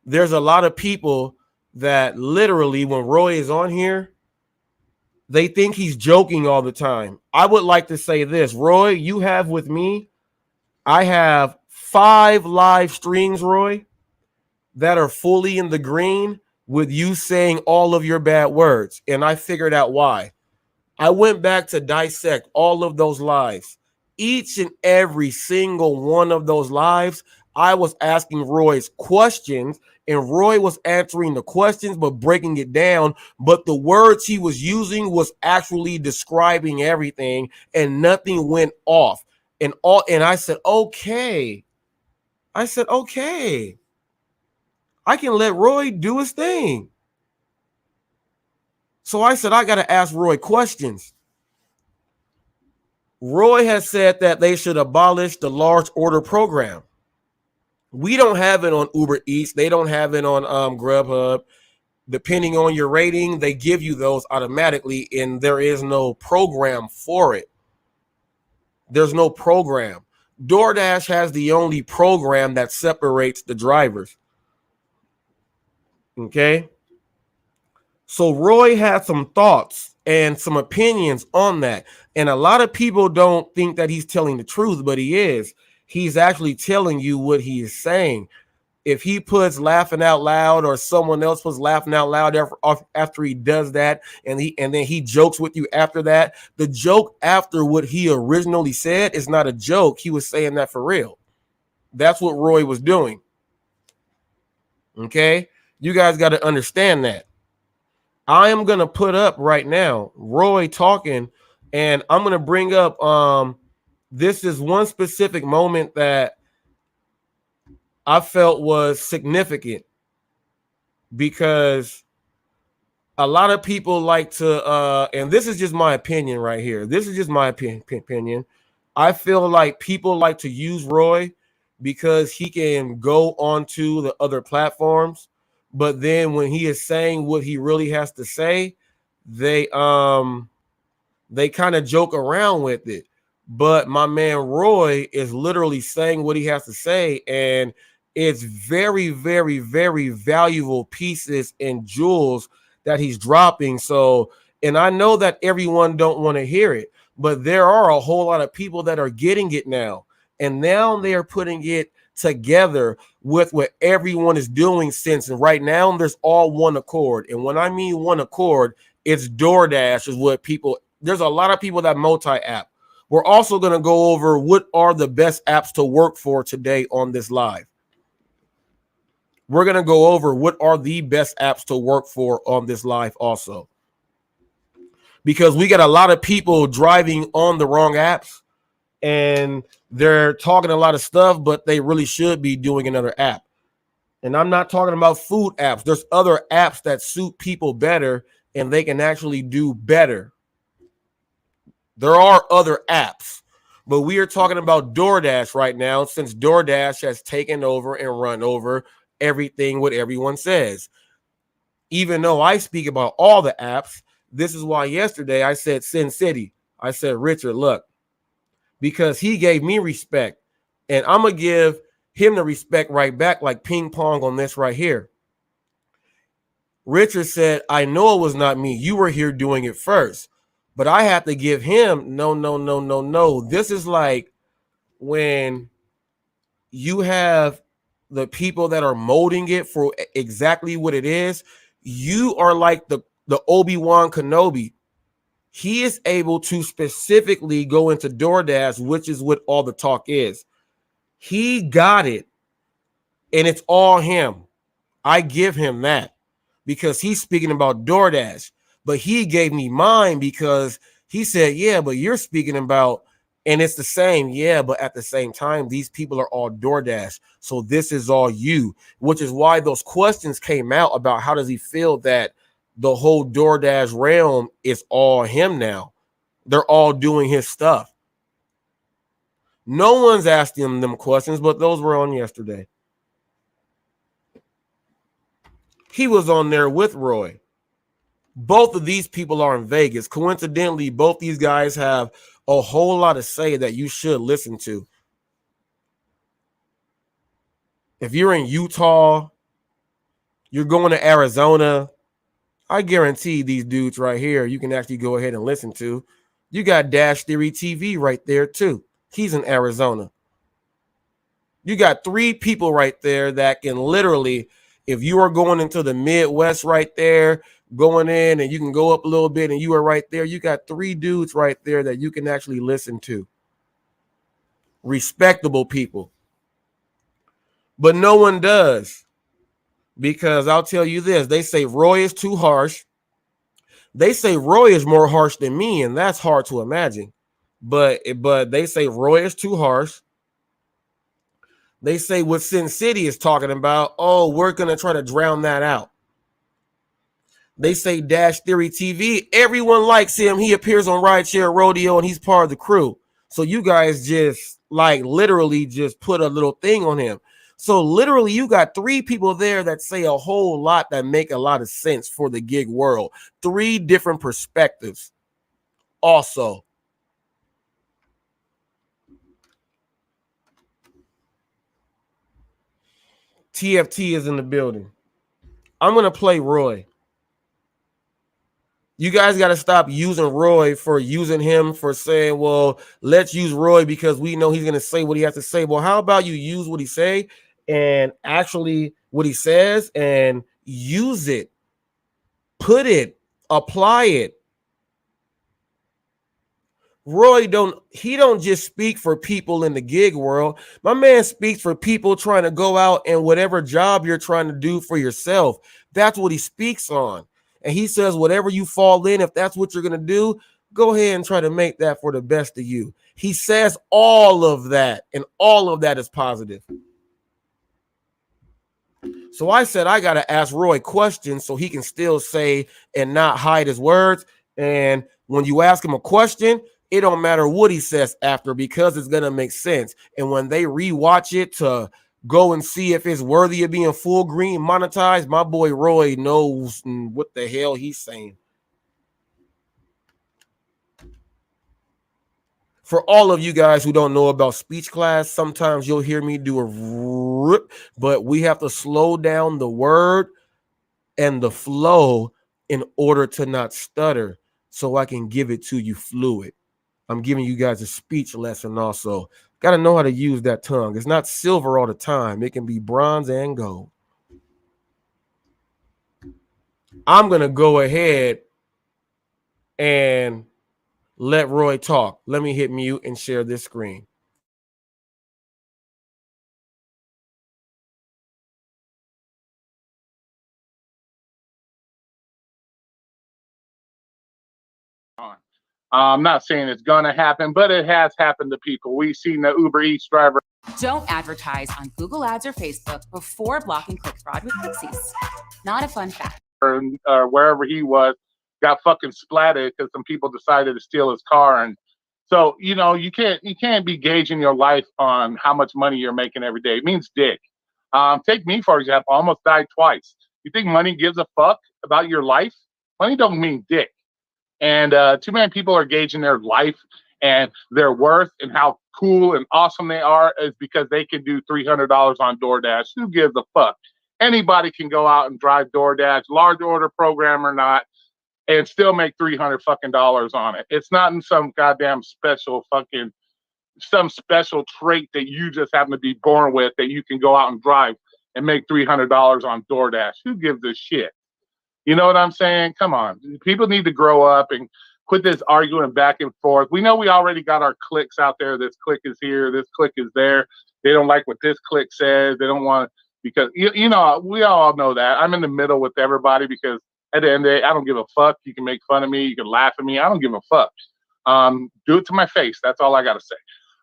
there's a lot of people that literally, when Roy is on here, they think he's joking all the time. I would like to say this, Roy, you have with me, I have 5 live streams, Roy, that are fully in the green with you saying all of your bad words. And I figured out why. I went back to dissect all of those lives. Each and every single one of those lives, I was asking Roy's questions, and Roy was answering the questions but breaking it down. But the words he was using was actually describing everything, and nothing went off. And I said, okay. I can let Roy do his thing. So I said, I got to ask Roy questions. Roy has said that they should abolish the large order program. We don't have it on Uber Eats. They don't have it on Grubhub. Depending on your rating, they give you those automatically, and there is no program for it. There's no program. DoorDash has the only program that separates the drivers. Okay? So Roy had some thoughts and some opinions on that. And a lot of people don't think that he's telling the truth, but he is. He's actually telling you what he is saying. If he puts laughing out loud, or someone else puts laughing out loud after he does that, and then he jokes with you after that, the joke after what he originally said is not a joke. He was saying that for real. That's what Roy was doing. Okay? You guys got to understand that. I am going to put up right now Roy talking, and I'm going to bring up this is one specific moment that I felt was significant, because a lot of people like to and this is just my opinion right here. This is just my opinion. I feel like people like to use Roy because he can go onto the other platforms, but then when he is saying what he really has to say, they kind of joke around with it. But my man Roy is literally saying what he has to say, and It's very, very, very valuable pieces and jewels that he's dropping. So, and I know that everyone don't want to hear it, but there are a whole lot of people that are getting it now. And now they are putting it together with what everyone is doing since. And right now there's all one accord. And when I mean one accord, it's DoorDash is what people, there's a lot of people that multi-app. We're also going to go over what are the best apps to work for today on this live. We're going to go over what are the best apps to work for on this live also. Because we got a lot of people driving on the wrong apps and they're talking a lot of stuff, but they really should be doing another app. And I'm not talking about food apps. There's other apps that suit people better and they can actually do better. There are other apps, but we are talking about DoorDash right now since DoorDash has taken over and run over everything what everyone says. Even though I speak about all the apps, this is why yesterday I said Sin City. I said, Richard, look, because he gave me respect and I'm going to give him the respect right back like ping pong on this right here. Richard said, I know it was not me. You were here doing it first. But I have to give him no. This is like when you have the people that are molding it for exactly what it is. You are like the Obi-Wan Kenobi. He is able to specifically go into DoorDash, which is what all the talk is. He got it, and it's all him. I give him that because he's speaking about DoorDash. But he gave me mine because he said, yeah, but you're speaking about, and it's the same. Yeah, but at the same time, these people are all DoorDash. So this is all you, which is why those questions came out about how does he feel that the whole DoorDash realm is all him now. They're all doing his stuff. No one's asking them questions, but those were on yesterday. He was on there with Roy. Both of these people are in Vegas. Coincidentally, both these guys have a whole lot to say that you should listen to. If you're in Utah, you're going to Arizona, I guarantee these dudes right here, you can actually go ahead and listen to. You got Dash Theory TV right there too. He's in Arizona. You got 3 people right there that can literally, if you are going into the Midwest right there, going in and you can go up a little bit and you are right there, you got 3 dudes right there that you can actually listen to. Respectable people. But no one does. Because I'll tell you this, they say Roy is too harsh. They say Roy is more harsh than me, and that's hard to imagine. But they say Roy is too harsh. They say what Sin City is talking about, oh, we're going to try to drown that out. They say Dash Theory TV, everyone likes him. He appears on Rideshare Rodeo, and he's part of the crew. So you guys just, like, literally just put a little thing on him. So literally you got 3 people there that say a whole lot that make a lot of sense for the gig world. 3 different perspectives also. TFT is in the building. I'm going to play Roy. You guys got to stop using Roy for using him for saying, well, let's use Roy because we know he's going to say what he has to say. Well, how about you use what he say and actually what he says and use it, put it, apply it. Roy don't just speak for people in the gig world. My man speaks for people trying to go out and whatever job you're trying to do for yourself. That's what he speaks on. And he says, whatever you fall in, if that's what you're going to do, go ahead and try to make that for the best of you. He says all of that, and all of that is positive. So I said, I got to ask Roy questions so he can still say and not hide his words. And when you ask him a question, it don't matter what he says after because it's going to make sense. And when they rewatch it to go and see if it's worthy of being full green monetized, my boy Roy knows what the hell he's saying. For all of you guys who don't know about speech class, sometimes you'll hear me do a rip, but we have to slow down the word and the flow in order to not stutter so I can give it to you fluid. I'm giving you guys a speech lesson also. Got to know how to use that tongue. It's not silver all the time. It can be bronze and gold. I'm going to go ahead and let Roy talk. Let me hit mute and share this screen. I'm not saying it's going to happen, but it has happened to people. We've seen the Uber Eats driver. Don't advertise on Google Ads or Facebook before blocking click fraud with Pixies. Not a fun fact. Or wherever he was, got fucking splatted because some people decided to steal his car. And so, you know, you can't be gauging your life on how much money you're making every day. It means dick. Take me, for example. I almost died twice. You think money gives a fuck about your life? Money don't mean dick. And too many people are gauging their life and their worth and how cool and awesome they are is because they can do $300 on DoorDash. Who gives a fuck? Anybody can go out and drive DoorDash, large order program or not, and still make $300 fucking dollars on it. It's not in some goddamn special fucking some special trait that you just happen to be born with that you can go out and drive and make $300 on DoorDash. Who gives a shit? You know what I'm saying? Come on. People need to grow up and quit this arguing back and forth. We know we already got our cliques out there. This clique is here. This clique is there. They don't like what this clique says. They don't want because, you know, we all know that. I'm in the middle with everybody because at the end of the day, I don't give a fuck. You can make fun of me. You can laugh at me. I don't give a fuck. Do it to my face. That's all I got to say.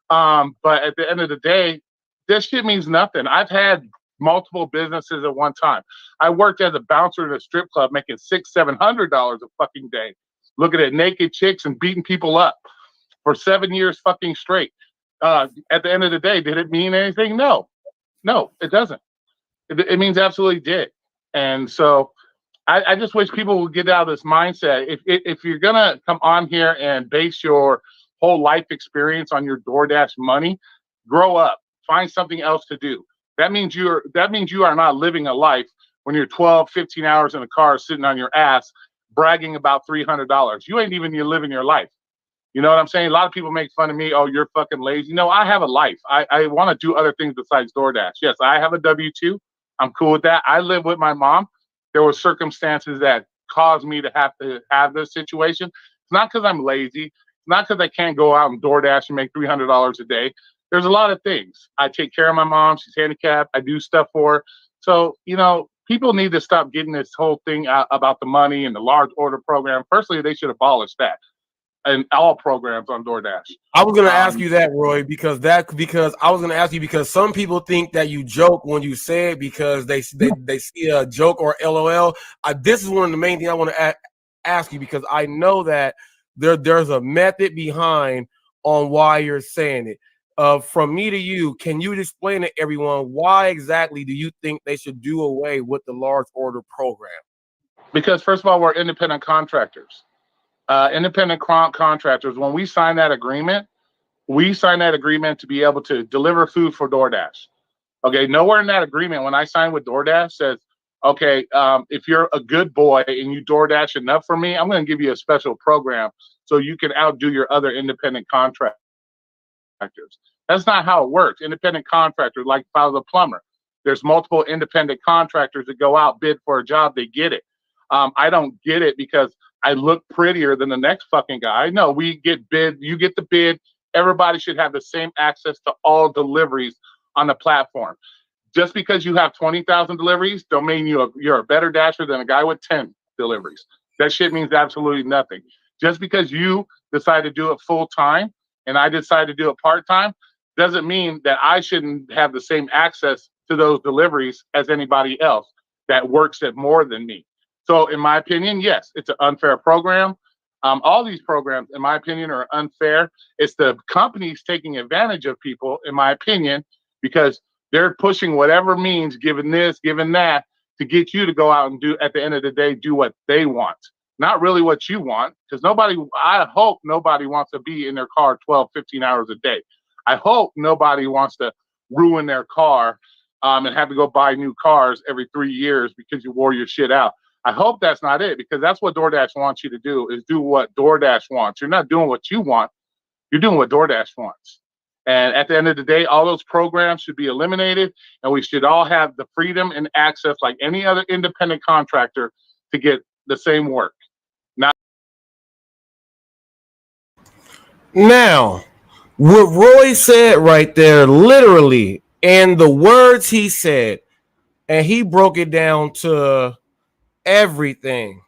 But at the end of the day, this shit means nothing. I've had multiple businesses at one time. I worked as a bouncer in a strip club making $600-700 a fucking day, looking at naked chicks and beating people up for 7 years fucking straight. At the end of the day, did it mean anything? No, it doesn't. It means absolutely did. And so I just wish people would get out of this mindset. If you're gonna come on here and base your whole life experience on your DoorDash money, grow up, find something else to do. That means you are not living a life when you're 12, 15 hours in a car sitting on your ass bragging about $300. You ain't even living your life. You know what I'm saying? A lot of people make fun of me. Oh, you're fucking lazy. No, I have a life. I want to do other things besides DoorDash. Yes, I have a W-2. I'm cool with that. I live with my mom. There were circumstances that caused me to have this situation. It's not because I'm lazy. It's not because I can't go out and DoorDash and make $300 a day. There's a lot of things. I take care of my mom. She's handicapped. I do stuff for her. So, you know, people need to stop getting this whole thing out about the money and the large order program. Personally, they should abolish that and all programs on DoorDash. I was going to ask you that, Roy, because I was going to ask you because some people think that you joke when you say it because they see a joke or LOL. This is one of the main things I want to ask you because I know that there's a method behind on why you're saying it. From me to you, can you explain to everyone why exactly do you think they should do away with the large order program? Because first of all, we're independent contractors. Independent contractors, when we sign that agreement to be able to deliver food for DoorDash. Okay, nowhere in that agreement when I signed with DoorDash says, okay, if you're a good boy and you DoorDash enough for me, I'm going to give you a special program so you can outdo your other independent contractors. That's not how it works. Independent contractors, like if I was a plumber, there's multiple independent contractors that go out, bid for a job, they get it. I don't get it because I look prettier than the next fucking guy. No, we get bid, you get the bid. Everybody should have the same access to all deliveries on the platform. Just because you have 20,000 deliveries don't mean you're a better dasher than a guy with 10 deliveries. That shit means absolutely nothing. Just because you decide to do it full time and I decide to do it part time doesn't mean that I shouldn't have the same access to those deliveries as anybody else that works at more than me. So in my opinion, yes, it's an unfair program. All these programs, in my opinion, are unfair. It's the companies taking advantage of people, in my opinion, because they're pushing whatever means, given this, given that, to get you to go out and do, at the end of the day, do what they want. not really what you want, because I hope nobody wants to be in their car 12, 15 hours a day. I hope nobody wants to ruin their car and have to go buy new cars every 3 years because you wore your shit out. I hope that's not it, because that's what DoorDash wants you to do, is do what DoorDash wants. You're not doing what you want. You're doing what DoorDash wants. And at the end of the day, all those programs should be eliminated, and we should all have the freedom and access like any other independent contractor to get the same work. Now, what Roy said right there, literally, and the words he said, and he broke it down to everything.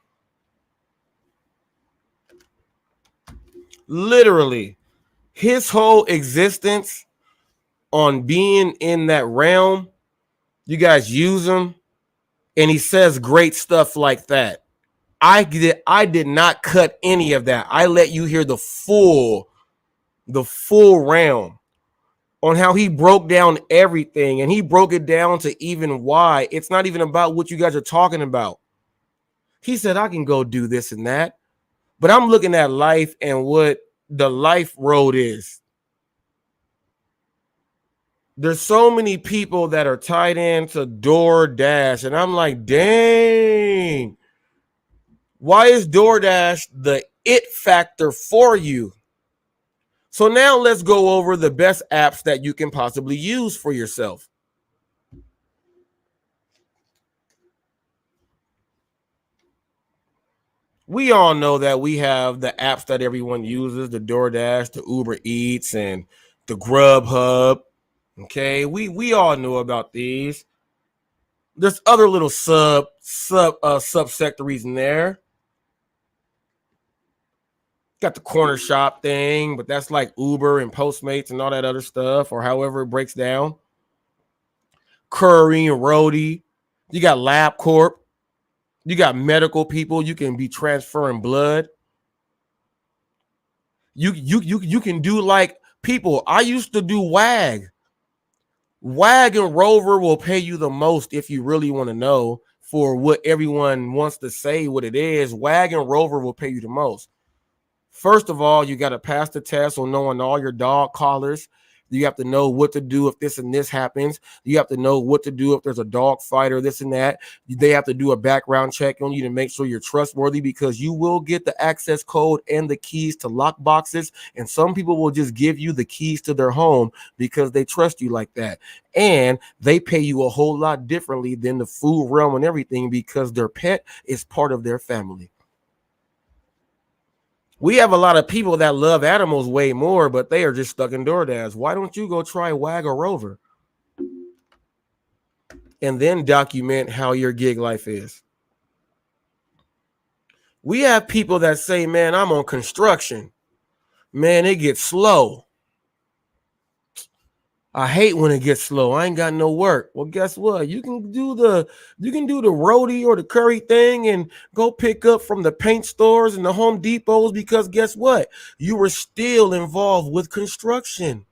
Literally, his whole existence on being in that realm, you guys use him, and he says great stuff like that. I did not cut any of that. I let you hear the full realm on how he broke down everything, and he broke it down to even why it's not even about what you guys are talking about. He said, I can go do this and that, but I'm looking at life and what the life road is. There's so many people that are tied into DoorDash, and I'm like, dang, why is DoorDash the it factor for you? So now let's go over the best apps that you can possibly use for yourself. We all know that we have the apps that everyone uses, the DoorDash, the Uber Eats, and the Grubhub. Okay, we all know about these. There's other little subsectories in there. Got the corner shop thing, but that's like Uber and Postmates and all that other stuff, or however it breaks down. Curry and Roadie. You got LabCorp. You got medical people. You can be transferring blood. You can do like people. I used to do WAG. WAG and Rover will pay you the most if you really want to know for what everyone wants to say what it is. WAG and Rover will pay you the most. First of all, you got to pass the test on knowing all your dog collars. You have to know what to do if this and this happens. You have to know what to do if there's a dog fight or this and that. They have to do a background check on you to make sure you're trustworthy, because you will get the access code and the keys to lock boxes. And some people will just give you the keys to their home because they trust you like that. And they pay you a whole lot differently than the food realm and everything, because their pet is part of their family. We have a lot of people that love animals way more, but they are just stuck in DoorDash. Why don't you go try WAG or Rover? And then document how your gig life is. We have people that say, man, I'm on construction. Man, it gets slow. I hate when it gets slow. I ain't got no work. Well, guess what? You can do the Roadie or the Curry thing and go pick up from the paint stores and the Home Depots, because guess what? You were still involved with construction.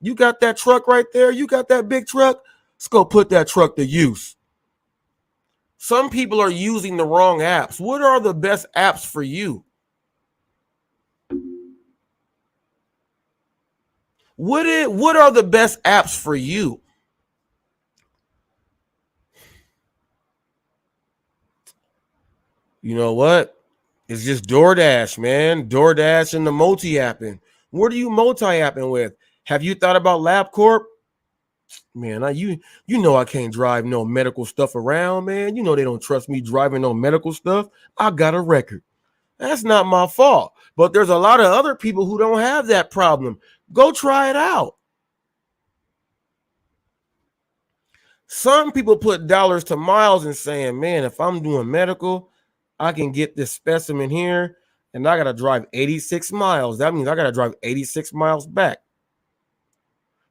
You got that truck right there. You got that big truck. Let's go put that truck to use. Some people are using the wrong apps. What are the best apps for you? What are the best apps for you? You know what? It's just DoorDash, man. DoorDash and the multi-apping. What are you multi-apping with? Have you thought about LabCorp? Man, you know I can't drive no medical stuff around, man. You know they don't trust me driving no medical stuff. I got a record. That's not my fault. But there's a lot of other people who don't have that problem. Go try it out. Some people put dollars to miles and saying, man, if I'm doing medical, I can get this specimen here and I got to drive 86 miles. That means I got to drive 86 miles back.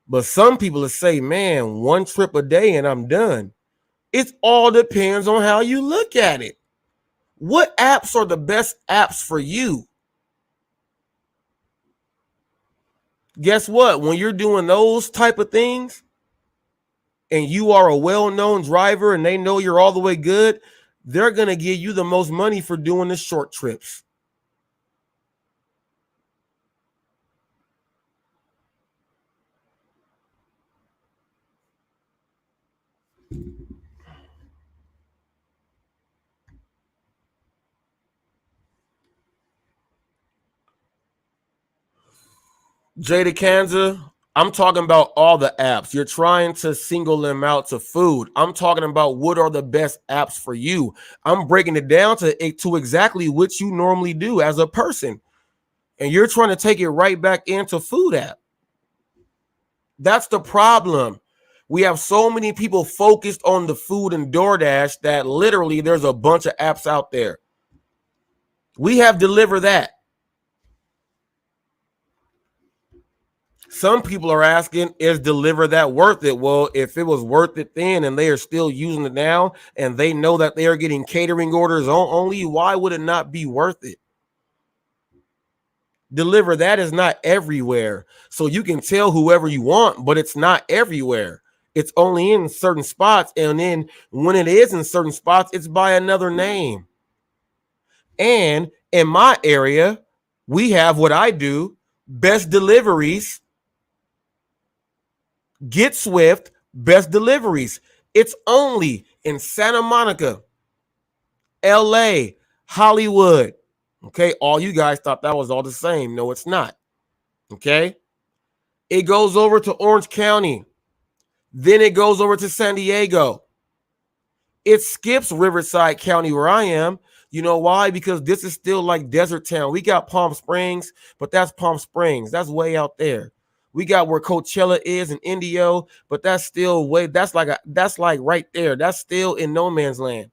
But some people will say, man, one trip a day and I'm done. It all depends on how you look at it. What apps are the best apps for you? Guess what? When you're doing those type of things and you are a well-known driver and they know you're all the way good, they're going to give you the most money for doing the short trips. Jada Kanza, I'm talking about all the apps. You're trying to single them out to food. I'm talking about what are the best apps for you. I'm breaking it down to exactly what you normally do as a person. And you're trying to take it right back into food app. That's the problem. We have so many people focused on the food and DoorDash that literally there's a bunch of apps out there. We have Deliver That. Some people are asking, is Deliver That worth it? Well, if it was worth it then and they are still using it now and they know that they are getting catering orders only, why would it not be worth it? Deliver That is not everywhere. So you can tell whoever you want, but it's not everywhere. It's only in certain spots. And then when it is in certain spots, it's by another name. And in my area, we have what I do, Best Deliveries, Get Swift, Best Deliveries. It's only in Santa Monica, LA, Hollywood. Okay, all you guys thought that was all the same. No, it's not. Okay, it goes over to Orange County. Then it goes over to San Diego. It skips Riverside County where I am. You know why? Because this is still like desert town. We got Palm Springs, but that's Palm Springs. That's way out there. We got where Coachella is in Indio, but that's still way, that's like right there. That's still in no man's land.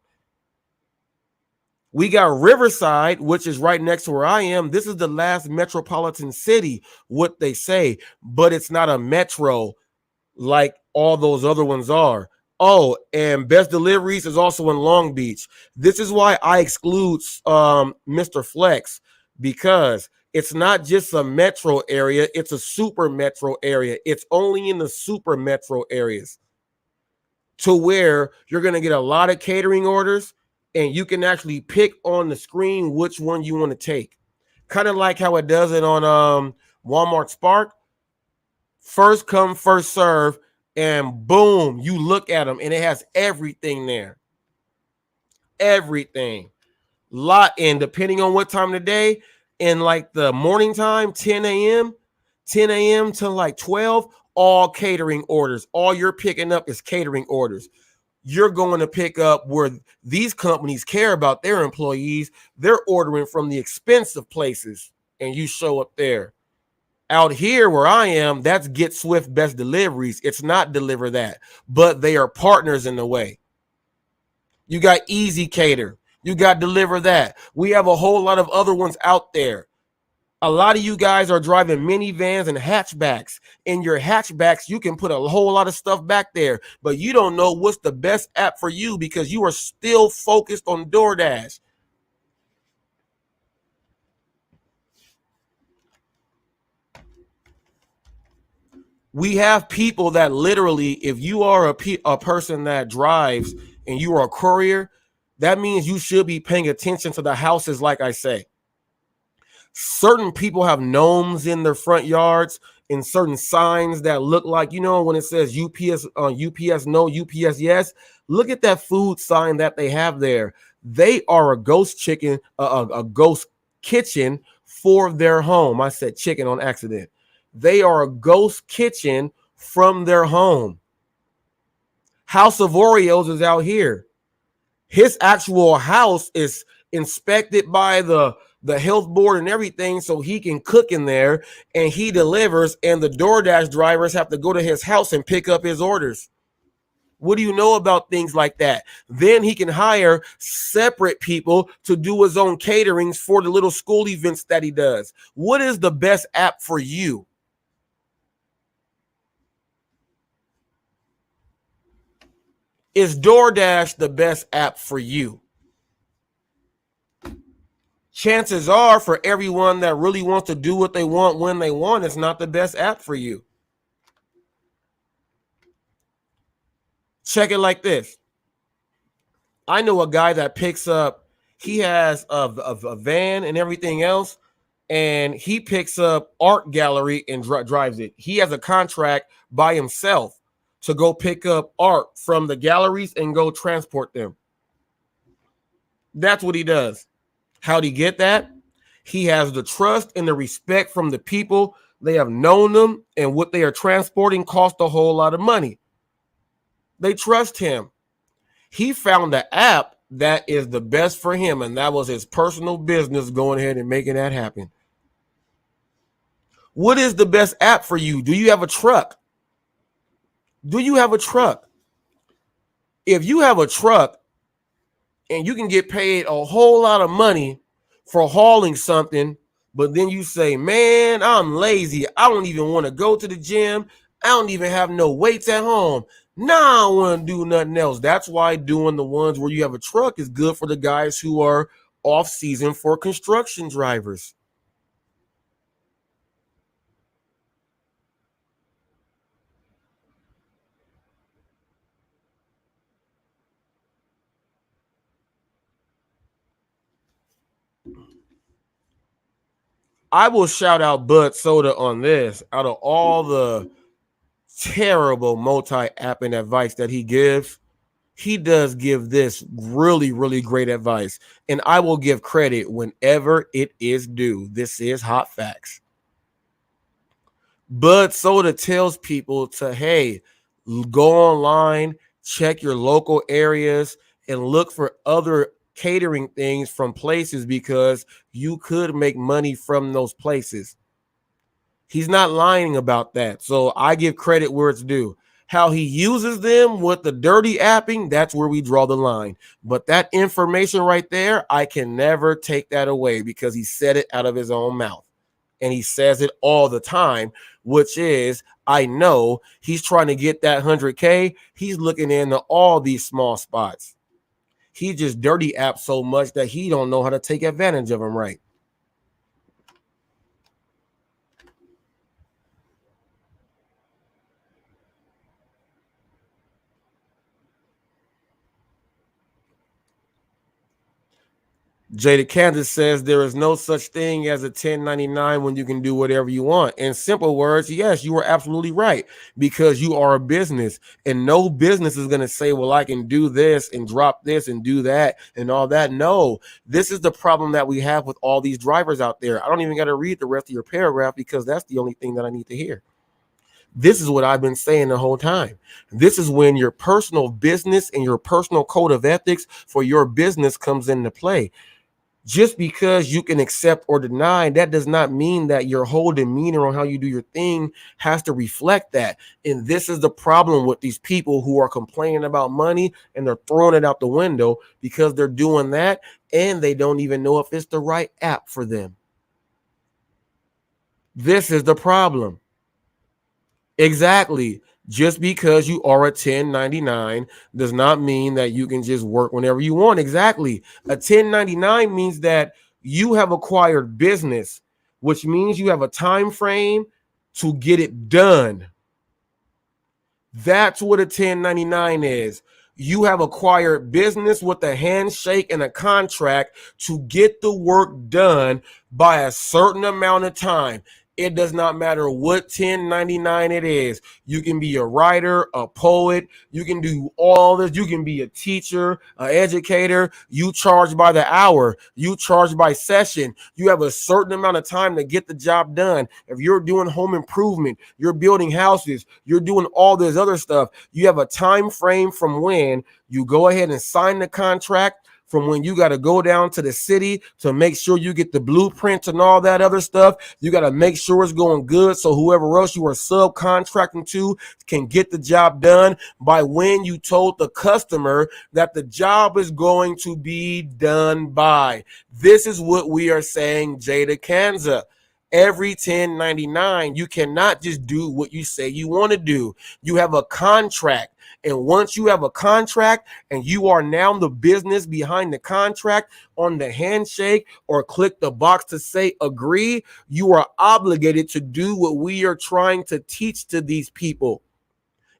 We got Riverside, which is right next to where I am. This is the last metropolitan city, what they say, but it's not a metro like all those other ones are. Oh, and Best Deliveries is also in Long Beach. This is why I exclude Mr. Flex, because it's not just a metro area, it's a super metro area. It's only in the super metro areas to where you're going to get a lot of catering orders and you can actually pick on the screen which one you want to take. Kind of like how it does it on Walmart Spark. First come, first serve, and boom, you look at them and it has everything there. Everything. And depending on what time of the day, in like the morning time, 10 a.m. to like 12, all catering orders. All you're picking up is catering orders. You're going to pick up where these companies care about their employees. They're ordering from the expensive places and you show up there. Out here where I am, that's Get Swift Best Deliveries. It's not Deliver That, but they are partners in the way. You got Easy Cater. You got Deliver That. We have a whole lot of other ones out there. A lot of you guys are driving minivans and hatchbacks. In your hatchbacks, you can put a whole lot of stuff back there, but you don't know what's the best app for you because you are still focused on DoorDash. We have people that literally, if you are a person that drives and you are a courier, that means you should be paying attention to the houses, like I say. Certain people have gnomes in their front yards and certain signs that look like, you know, when it says UPS, UPS no, UPS yes. Look at that food sign that they have there. They are a ghost chicken, a ghost kitchen for their home. I said chicken on accident. They are a ghost kitchen from their home. House of Oreos is out here. His actual house is inspected by the health board and everything so he can cook in there and he delivers and the DoorDash drivers have to go to his house and pick up his orders. What do you know about things like that? Then he can hire separate people to do his own caterings for the little school events that he does. What is the best app for you? Is DoorDash the best app for you? Chances are for everyone that really wants to do what they want when they want, it's not the best app for you. Check it like this. I know a guy that picks up, he has a van and everything else, and he picks up art gallery and drives it. He has a contract by himself to go pick up art from the galleries and go transport them. That's what he does. How'd he get that? He has the trust and the respect from the people. They have known them, and what they are transporting cost a whole lot of money. They trust him. He found the app that is the best for him, and that was his personal business going ahead and making that happen. What is the best app for you? Do you have a truck? Do you have a truck? If you have a truck and you can get paid a whole lot of money for hauling something, but then you say, man, I'm lazy. I don't even want to go to the gym. I don't even have no weights at home. Nah, I don't want to do nothing else. That's why doing the ones where you have a truck is good for the guys who are off season for construction drivers. I will shout out Bud Soda on this. Out of all the terrible multi-apping advice that he gives, he does give this really, really great advice. And I will give credit whenever it is due. This is Hot Facts. Bud Soda tells people to, hey, go online, check your local areas, and look for other catering things from places because you could make money from those places. He's not lying about that. So I give credit where it's due. How he uses them with the dirty apping, that's where we draw the line. But that information right there, I can never take that away because he said it out of his own mouth. And he says it all the time, which is, I know he's trying to get that 100K. He's looking into all these small spots. He just dirty apps so much that he don't know how to take advantage of them right. Jada Kansas says there is no such thing as a 1099 when you can do whatever you want. In simple words, yes, you are absolutely right, because you are a business and no business is going to say, well, I can do this and drop this and do that and all that. No, this is the problem that we have with all these drivers out there. I don't even got to read the rest of your paragraph because that's the only thing that I need to hear. This is what I've been saying the whole time. This is when your personal business and your personal code of ethics for your business comes into play. Just because you can accept or deny, that does not mean that your whole demeanor on how you do your thing has to reflect that. And this is the problem with these people who are complaining about money and they're throwing it out the window because they're doing that and they don't even know if it's the right app for them. This is the problem. Exactly. Just because you are a 1099 does not mean that you can just work whenever you want. Exactly. A 1099 means that you have acquired business, which means you have a time frame to get it done. That's what a 1099 is. You have acquired business with a handshake and a contract to get the work done by a certain amount of time. It does not matter what 1099 it is. You can be a writer, a poet. You can do all this. You can be a teacher, an educator. You charge by the hour. You charge by session. You have a certain amount of time to get the job done. If you're doing home improvement, you're building houses, you're doing all this other stuff, you have a time frame from when you go ahead and sign the contract, from when you got to go down to the city to make sure you get the blueprints and all that other stuff. You got to make sure it's going good so whoever else you are subcontracting to can get the job done by when you told the customer that the job is going to be done by. This is what we are saying, Jada Kanza. Every 1099, you cannot just do what you say you want to do. You have a contract. And once you have a contract and you are now the business behind the contract, on the handshake or click the box to say agree, you are obligated to do what we are trying to teach to these people.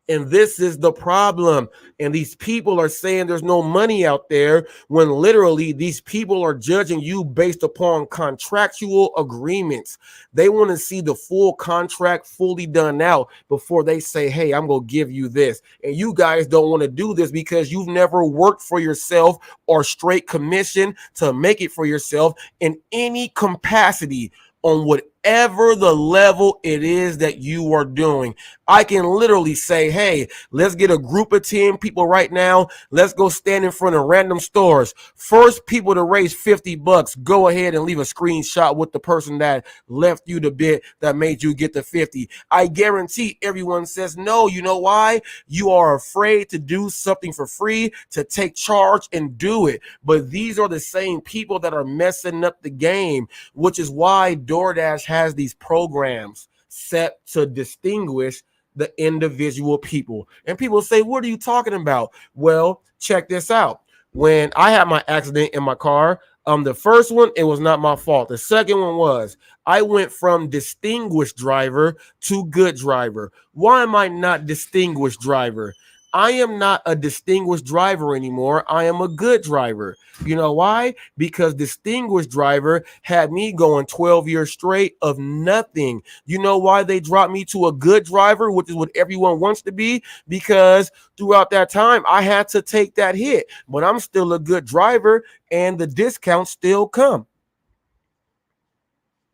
And this is the problem. And these people are saying there's no money out there when literally these people are judging you based upon contractual agreements. They want to see the full contract fully done out before they say, hey, I'm going to give you this. And you guys don't want to do this because you've never worked for yourself or straight commission to make it for yourself in any capacity on whatever the level it is that you are doing. I can literally say, hey, let's get a group of 10 people right now. Let's go stand in front of random stores. First people to raise $50, go ahead and leave a screenshot with the person that left you the bit that made you get the 50. I guarantee everyone says no. You know why? You are afraid to do something for free, to take charge and do it. But these are the same people that are messing up the game, which is why DoorDash has these programs set to distinguish the individual people. And people say, what are you talking about? Well, check this out. When I had my accident in my car, the first one, it was not my fault. The second one was, I went from distinguished driver to good driver. Why am I not distinguished driver? I am not a distinguished driver anymore. I am a good driver. You know why? Because distinguished driver had me going 12 years straight of nothing. You know why they dropped me to a good driver, which is what everyone wants to be? Because throughout that time, I had to take that hit. But I'm still a good driver, and the discounts still come.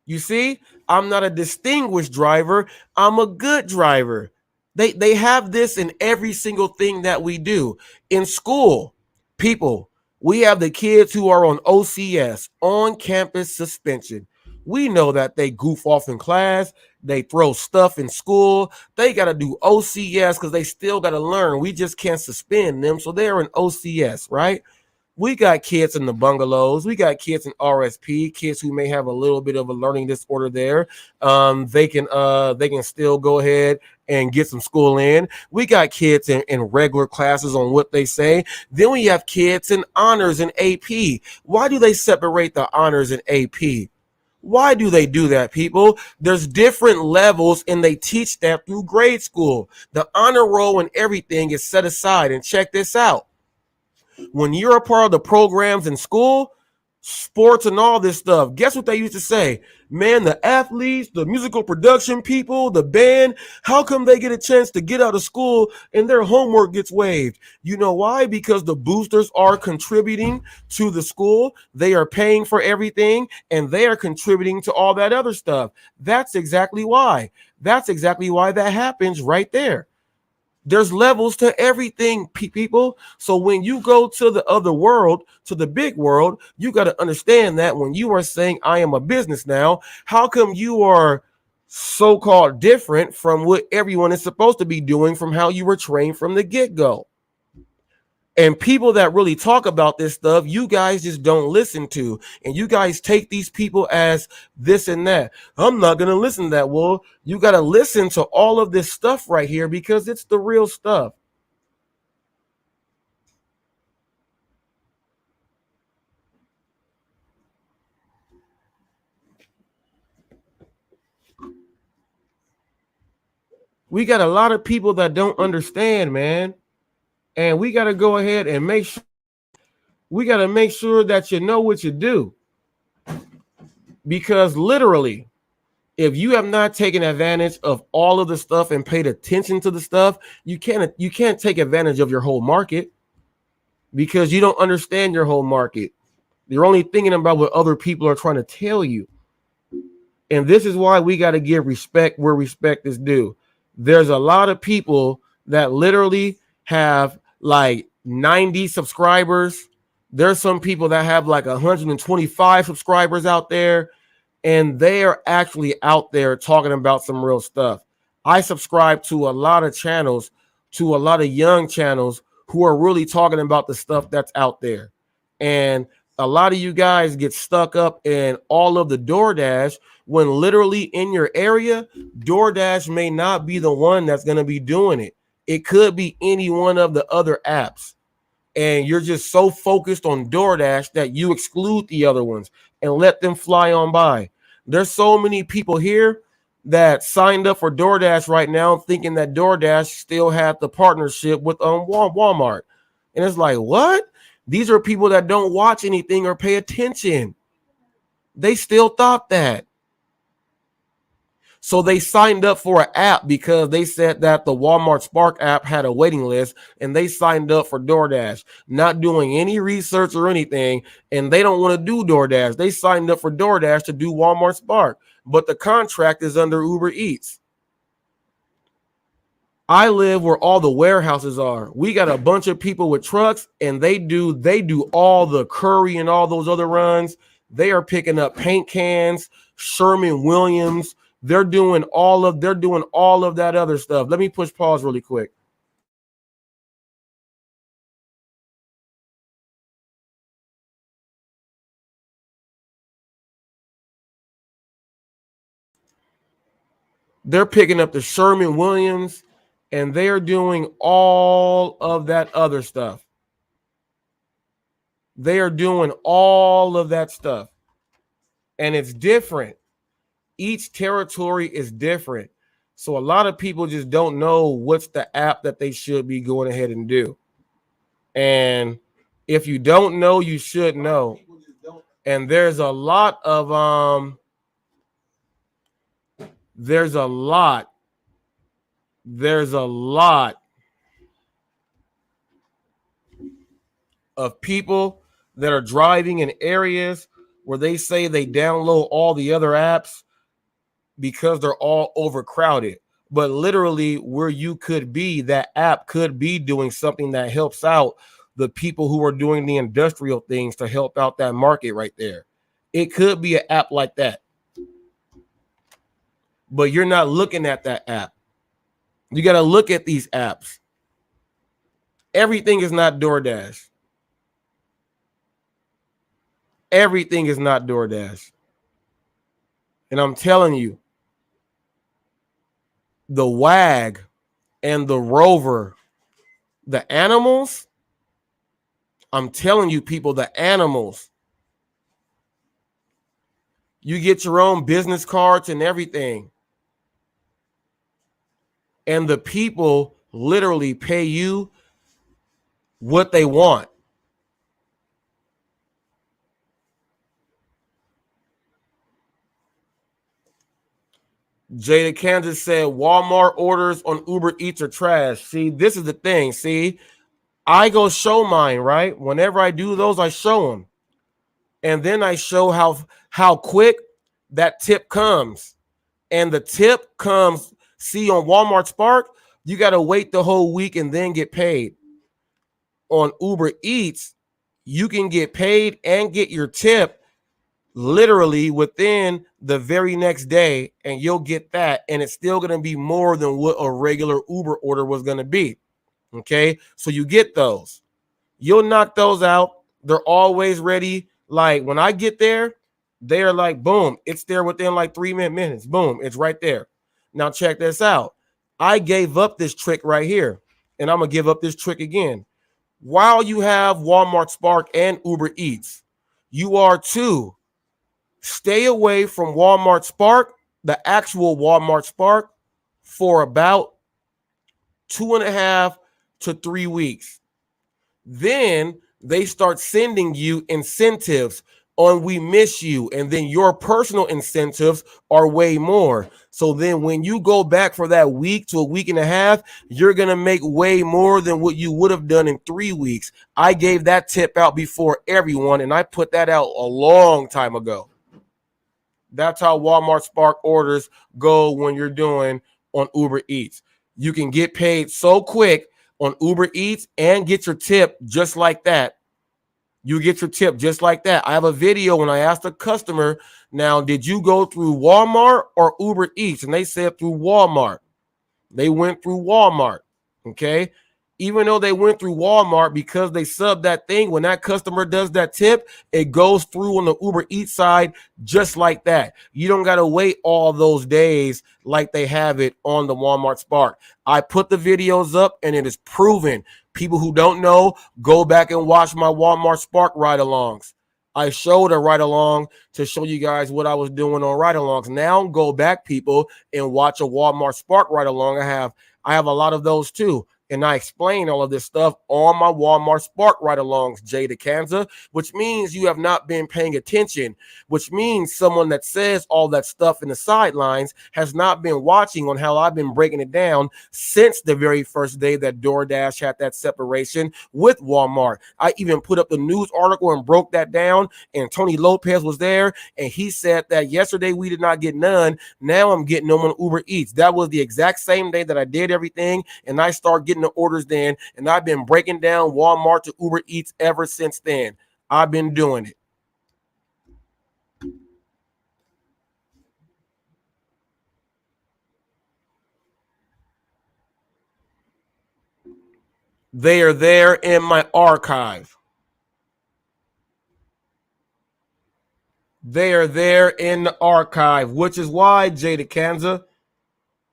You see, I'm not a distinguished driver. I'm a good driver. They have this in every single thing that we do. In school, people, we have the kids who are on OCS, on campus suspension. We know that they goof off in class. They throw stuff in school. They got to do OCS because they still got to learn. We just can't suspend them. So they're in OCS, right? We got kids in the bungalows. We got kids in RSP, kids who may have a little bit of a learning disorder there. They can still go ahead and get some school in. We got kids in regular classes on what they say. Then we have kids in honors and AP. Why do they separate the honors and AP? Why do they do that, people? There's different levels, and they teach that through grade school. The honor roll and everything is set aside. And check this out. When you're a part of the programs in school, sports and all this stuff, guess what they used to say? Man, the athletes, the musical production people, the band, how come they get a chance to get out of school and their homework gets waived? You know why? Because the boosters are contributing to the school. They are paying for everything, and they are contributing to all that other stuff. That's exactly why. That's exactly why that happens right there. There's levels to everything, people. So when you go to the other world, to the big world, you got to understand that when you are saying, I am a business now, how come you are so-called different from what everyone is supposed to be doing from how you were trained from the get-go? And people that really talk about this stuff, you guys just don't listen to. And you guys take these people as this and that. I'm not going to listen to that. Well, you got to listen to all of this stuff right here because it's the real stuff. We got a lot of people that don't understand, man. And we got to go ahead and make sure that you know what you do. Because literally, if you have not taken advantage of all of the stuff and paid attention to the stuff, you can't take advantage of your whole market because you don't understand your whole market. You're only thinking about what other people are trying to tell you. And this is why we got to give respect where respect is due. There's a lot of people that literally have like 90 subscribers. There's some people that have like 125 subscribers out there, and they are actually out there talking about some real stuff. I subscribe to a lot of channels, to a lot of young channels who are really talking about the stuff that's out there. And a lot of you guys get stuck up in all of the DoorDash when literally in your area, DoorDash may not be the one that's going to be doing it. It could be any one of the other apps. And you're just so focused on DoorDash that you exclude the other ones and let them fly on by. There's so many people here that signed up for DoorDash right now thinking that DoorDash still had the partnership with Walmart. And it's like, what? These are people that don't watch anything or pay attention. They still thought that. So they signed up for an app because they said that the Walmart Spark app had a waiting list, and they signed up for DoorDash, not doing any research or anything. And they don't want to do DoorDash. They signed up for DoorDash to do Walmart Spark, but the contract is under Uber Eats. I live where all the warehouses are. We got a bunch of people with trucks, and they do all the Curry and all those other runs. They are picking up paint cans, Sherman-Williams. They're doing all of that other stuff. Let me push pause really quick. They're picking up the Sherman-Williams, and they're doing all of that other stuff. They are doing all of that stuff. And it's different. Each territory is different. So a lot of people just don't know what's the app that they should be going ahead and do. And if you don't know, you should know. And there's a lot of of people that are driving in areas where they say they download all the other apps because they're all overcrowded. But literally, where you could be, that app could be doing something that helps out the people who are doing the industrial things to help out that market right there. It could be an app like that. But you're not looking at that app. You got to look at these apps. Everything is not DoorDash. Everything is not DoorDash. And I'm telling you, the WAG and the Rover, the animals, I'm telling you, people, the animals, you get your own business cards and everything. And the people literally pay you what they want. Jada Kansas said Walmart orders on Uber Eats are trash. See, this is the thing. See, I go show mine, right? Whenever I do those, I show them. And then I show how quick that tip comes. And the tip comes, see, on Walmart Spark, you got to wait the whole week and then get paid. On Uber Eats, you can get paid and get your tip literally within the very next day, and you'll get that, and it's still going to be more than what a regular Uber order was going to be. Okay, so you get those. You'll knock those out. They're always ready. Like when I get there, they're like, boom, it's there within like 3 minutes. Boom, it's right there. Now check this out. I gave up this trick right here, and I'm going to give up this trick again. While you have Walmart Spark and Uber Eats, you are to stay away from Walmart Spark, the actual Walmart Spark, for about 2.5 to 3 weeks. Then they start sending you incentives on We Miss You, and then your personal incentives are way more. So then when you go back for that week to a week and a half, you're going to make way more than what you would have done in 3 weeks. I gave that tip out before everyone, and I put that out a long time ago. That's how Walmart Spark orders go when you're doing on Uber Eats. You can get paid so quick on Uber Eats and get your tip just like that. You get your tip just like that. I have a video when I asked a customer, now, did you go through Walmart or Uber Eats? And they said through Walmart. They went through Walmart. Okay. Even though they went through Walmart, because they subbed that thing, when that customer does that tip, it goes through on the Uber Eats side just like that. You don't got to wait all those days like they have it on the Walmart Spark. I put the videos up and it is proven. People who don't know, go back and watch my Walmart Spark ride-alongs. I showed a ride along to show you guys what I was doing on ride alongs. Now go back, people, and watch a Walmart Spark ride along. I have a lot of those too. And I explain all of this stuff on my Walmart Spark ride-alongs, Jay DeCanza, which means you have not been paying attention, which means someone that says all that stuff in the sidelines has not been watching on how I've been breaking it down since the very first day that DoorDash had that separation with Walmart. I even put up the news article and broke that down, and Tony Lopez was there, and he said that yesterday we did not get none. Now I'm getting them on Uber Eats. That was the exact same day that I did everything, and I started getting the orders then, and I've been breaking down Walmart to Uber Eats ever since then. I've been doing it. They are there in my archive. They are there in the archive, which is why, Jay DeCanza,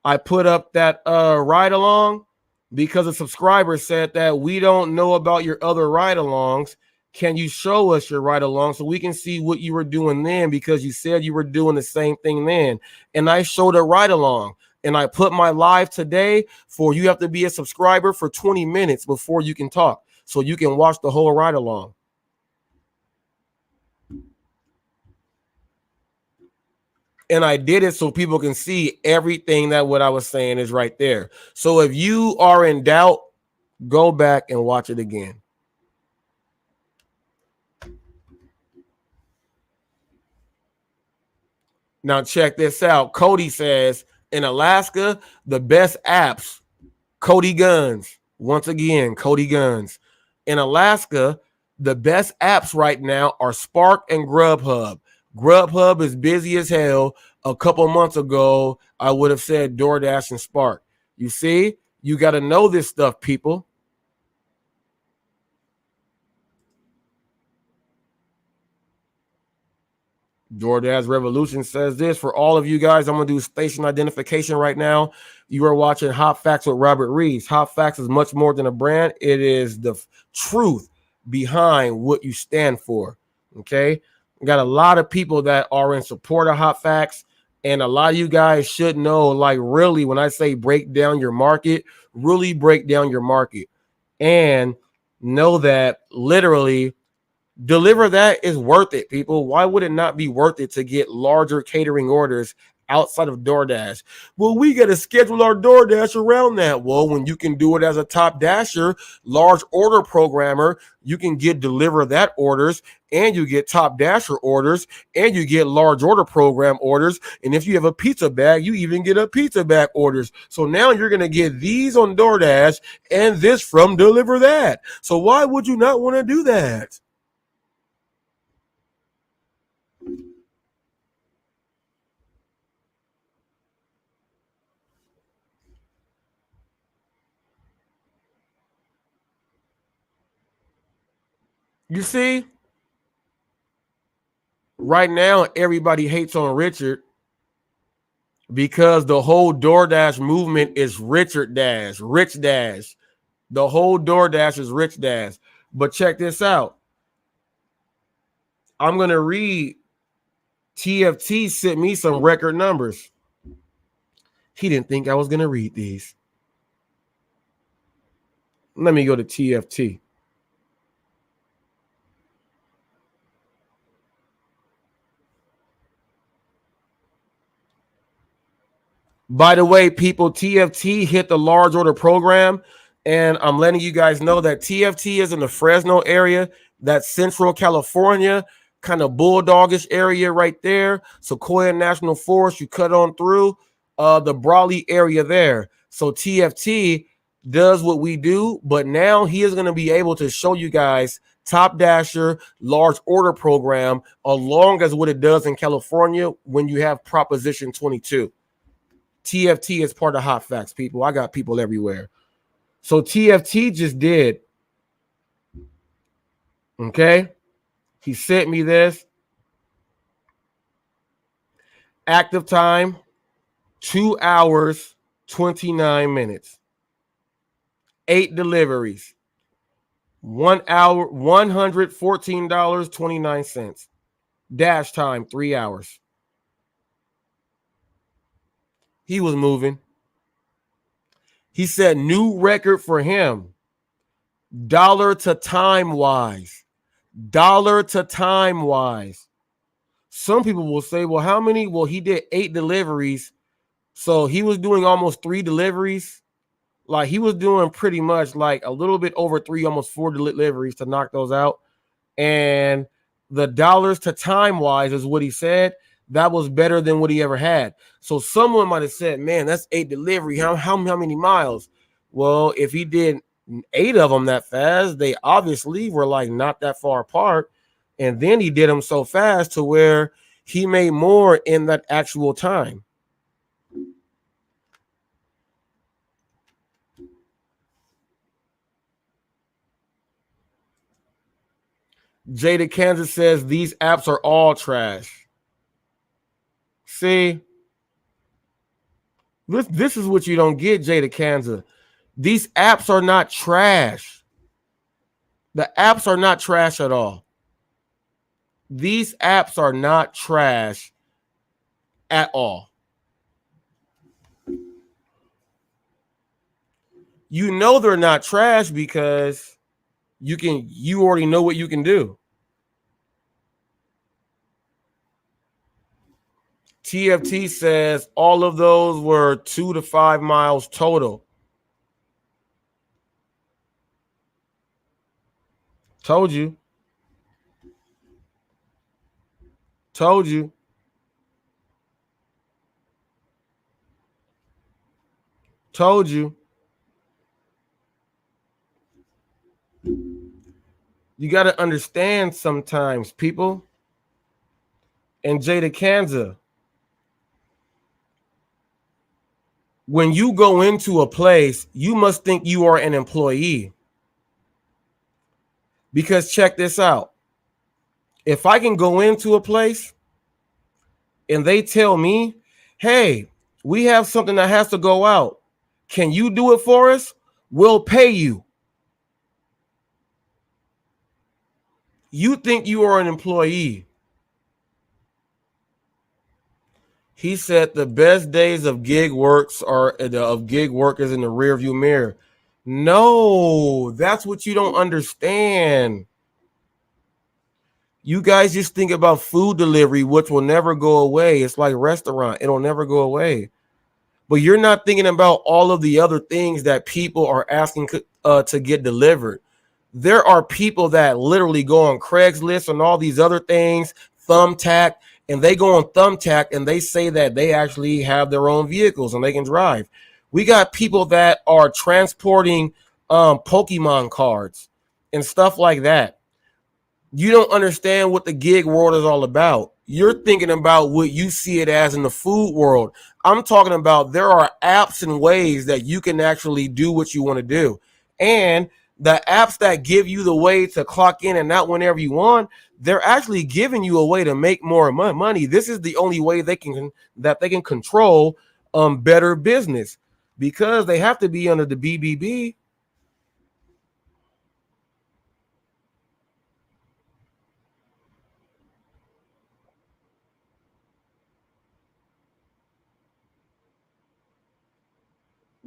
I put up that ride along, because a subscriber said that we don't know about your other ride alongs. Can you show us your ride along so we can see what you were doing then? Because you said you were doing the same thing then. And I showed a ride along, and I put my live today for you have to be a subscriber for 20 minutes before you can talk, so you can watch the whole ride along. And I did it so people can see everything that what I was saying is right there. So if you are in doubt, go back and watch it again. Now check this out. Cody says, in Alaska, the best apps, Cody Guns. Once again, Cody Guns. In Alaska, the best apps right now are Spark and Grubhub. Grubhub is busy as hell. A couple months ago, I would have said DoorDash and Spark. You see, you got to know this stuff, people. DoorDash Revolution says this. For all of you guys, I'm going to do station identification right now. You are watching Hot Facts with Robert Reeves. Hot Facts is much more than a brand. It is the truth behind what you stand for. Okay? We got a lot of people that are in support of Hot Facts. And a lot of you guys should know, like, really, when I say break down your market, really break down your market and know that literally Deliver That is worth it, people. Why would it not be worth it to get larger catering orders outside of DoorDash? Well, we got to schedule our DoorDash around that. Well, when you can do it as a top dasher, large order programmer, you can get Deliver That orders, and you get top dasher orders, and you get large order program orders. And if you have a pizza bag, you even get a pizza bag orders. So now you're going to get these on DoorDash and this from Deliver That. So why would you not want to do that? You see, right now, everybody hates on Richard because the whole DoorDash movement is Richard Dash, Rich Dash. The whole DoorDash is Rich Dash. But check this out. I'm going to read. TFT sent me some record numbers. He didn't think I was going to read these. Let me go to TFT. By the way, people, TFT hit the large order program, and I'm letting you guys know that TFT is in the Fresno area, that's Central California, kind of bulldogish area right there. Sequoia National Forest, you cut on through the Brawley area there. So TFT does what we do, but now he is going to be able to show you guys top dasher, large order program, along as what it does in California when you have Proposition 22. TFT is part of Hot Facts, people. I got people everywhere. So TFT just did. Okay. He sent me this. Active time, 2 hours, 29 minutes. 8 deliveries. 1 hour, $114.29. Dash time, 3 hours. He was moving. He said new record for him. Dollar to time wise. Dollar to time wise. Some people will say, well, how many? Well, he did 8 deliveries. So he was doing almost 3 deliveries. Like he was doing pretty much like a little bit over 3, almost 4 deliveries to knock those out. And the dollars to time wise is what he said. That was better than what he ever had. So someone might have said, man, that's 8 delivery. How many miles? Well, if he did 8 of them that fast, they obviously were like not that far apart. And then he did them so fast to where he made more in that actual time. Jada Kansas says these apps are all trash. See, this is what you don't get, Jada Kansas. These apps are not trash. The apps are not trash at all. These apps are not trash at all. You know they're not trash because you already know what you can do. TFT says all of those were 2 to 5 miles total. Told you. Told you. Told you. You got to understand sometimes, people. And Jada Kansas, when you go into a place, you must think you are an employee. Because check this out. If I can go into a place and they tell me, hey, we have something that has to go out. Can you do it for us? We'll pay you. You think you are an employee. He said the best days of gig works are of gig workers in the rearview mirror. No, that's what you don't understand. You guys just think about food delivery, which will never go away. It's like restaurant. It'll never go away. But you're not thinking about all of the other things that people are asking to get delivered. There are people that literally go on Craigslist and all these other things, Thumbtack, and they go on Thumbtack and they say that they actually have their own vehicles and they can drive. We got people that are transporting Pokemon cards and stuff like that. You don't understand what the gig world is all about. You're thinking about what you see it as in the food world. I'm talking about there are apps and ways that you can actually do what you want to do. And the apps that give you the way to clock in and out whenever you want, they're actually giving you a way to make more money. This is the only way they can control better business because they have to be under the BBB.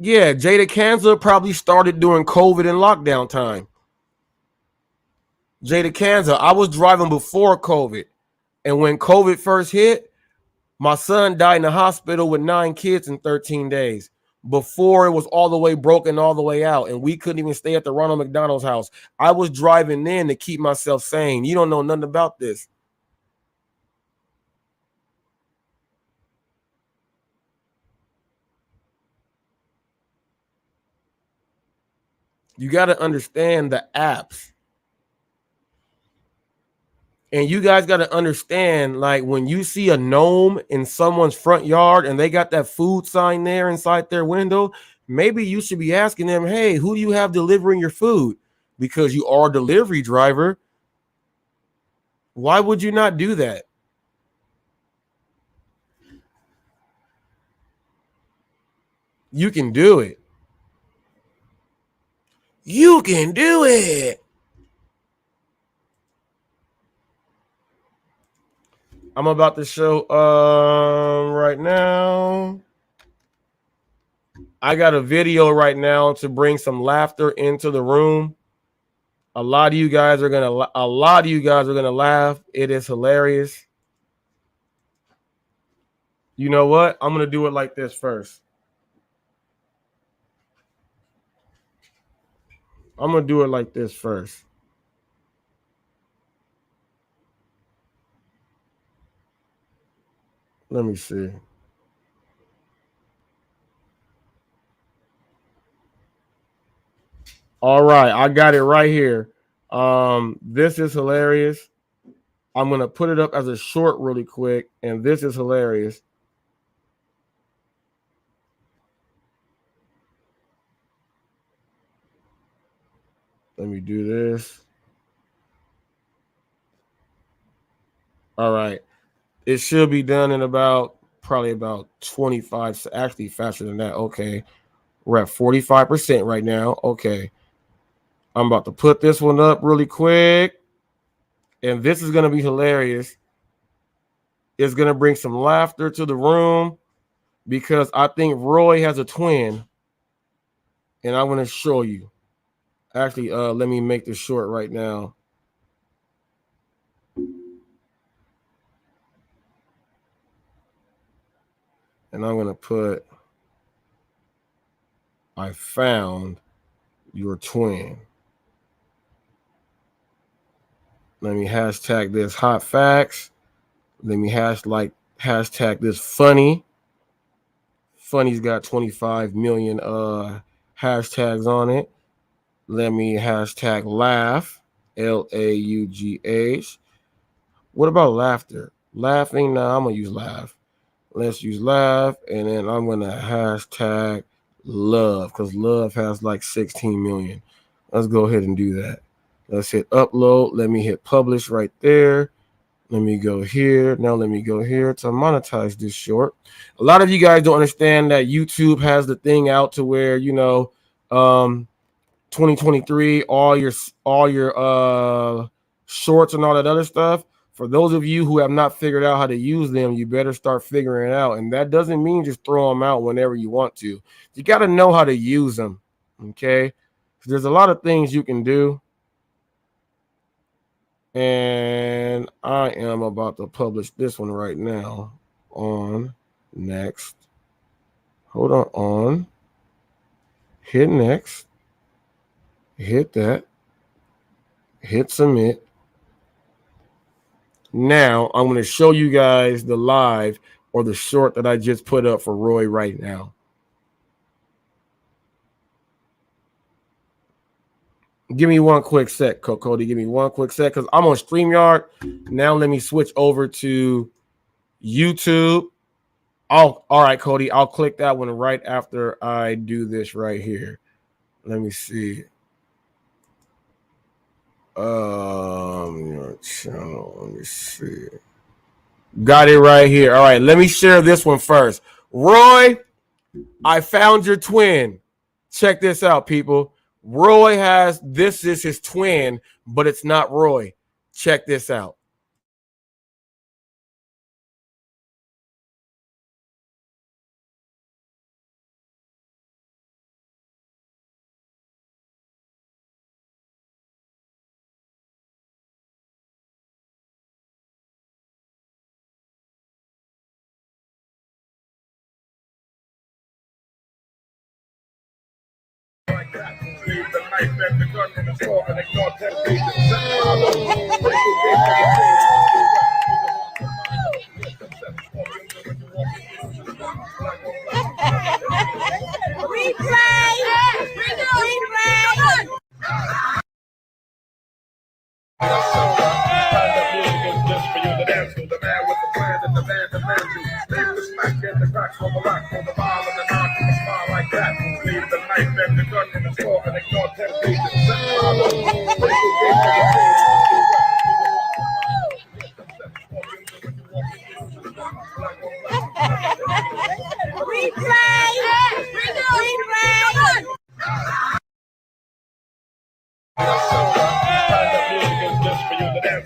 Yeah, Jada Kansas probably started during COVID and lockdown time. Jada Kansas, I was driving before COVID. And when COVID first hit, my son died in the hospital with 9 kids in 13 days. Before it was all the way broken all the way out. And we couldn't even stay at the Ronald McDonald's house. I was driving in to keep myself sane. You don't know nothing about this. You got to understand the apps. And you guys got to understand, like when you see a gnome in someone's front yard and they got that food sign there inside their window, maybe you should be asking them, hey, who do you have delivering your food? Because you are a delivery driver. Why would you not do that? You can do it. You can do it. I'm about to show right now. I got a video right now to bring some laughter into the room. A lot of you guys are gonna laugh. It is hilarious. You know what? I'm gonna do it like this first. I'm gonna do it like this first. Let me see. All right, I got it right here. This is hilarious. I'm gonna put it up as a short really quick, and this is hilarious. Let me do this. All right. It should be done in probably about 25, actually faster than that. Okay. We're at 45% right now. Okay. I'm about to put this one up really quick. And this is going to be hilarious. It's going to bring some laughter to the room because I think Roy has a twin. And I'm going to show you. Actually, let me make this short right now. And I'm going to put, I found your twin. Let me hashtag this hot facts. Let me hashtag this funny. Funny's got 25 million hashtags on it. Let me hashtag laugh. LAUGH. What about laughter? Laughing? Nah, I'm gonna use laugh. Let's use laugh, and then I'm gonna hashtag love because love has like 16 million. Let's go ahead and do that. Let's hit upload. Let me hit publish right there. Let me go here. Now let me go here to monetize this short. A lot of you guys don't understand that YouTube has the thing out to where, 2023, all your shorts and all that other stuff. For those of you who have not figured out how to use them, you better start figuring it out. And that doesn't mean just throw them out whenever you want to. You got to know how to use them. Okay. There's a lot of things you can do. And I am about to publish this one right now on next. Hold on. Hit next. Hit that. Hit submit. Now I'm going to show you guys the live or the short that I just put up for Roy right now. Give me one quick sec, Cody. Give me one quick sec because I'm on StreamYard. Now let me switch over to YouTube. All right, Cody. I'll click that one right after I do this right here. Let me see. Your channel. Let me see. Got it right here. All right, let me share this one first. Roy, I found your twin. Check this out, people. Roy this is his twin, but it's not Roy. Check this out.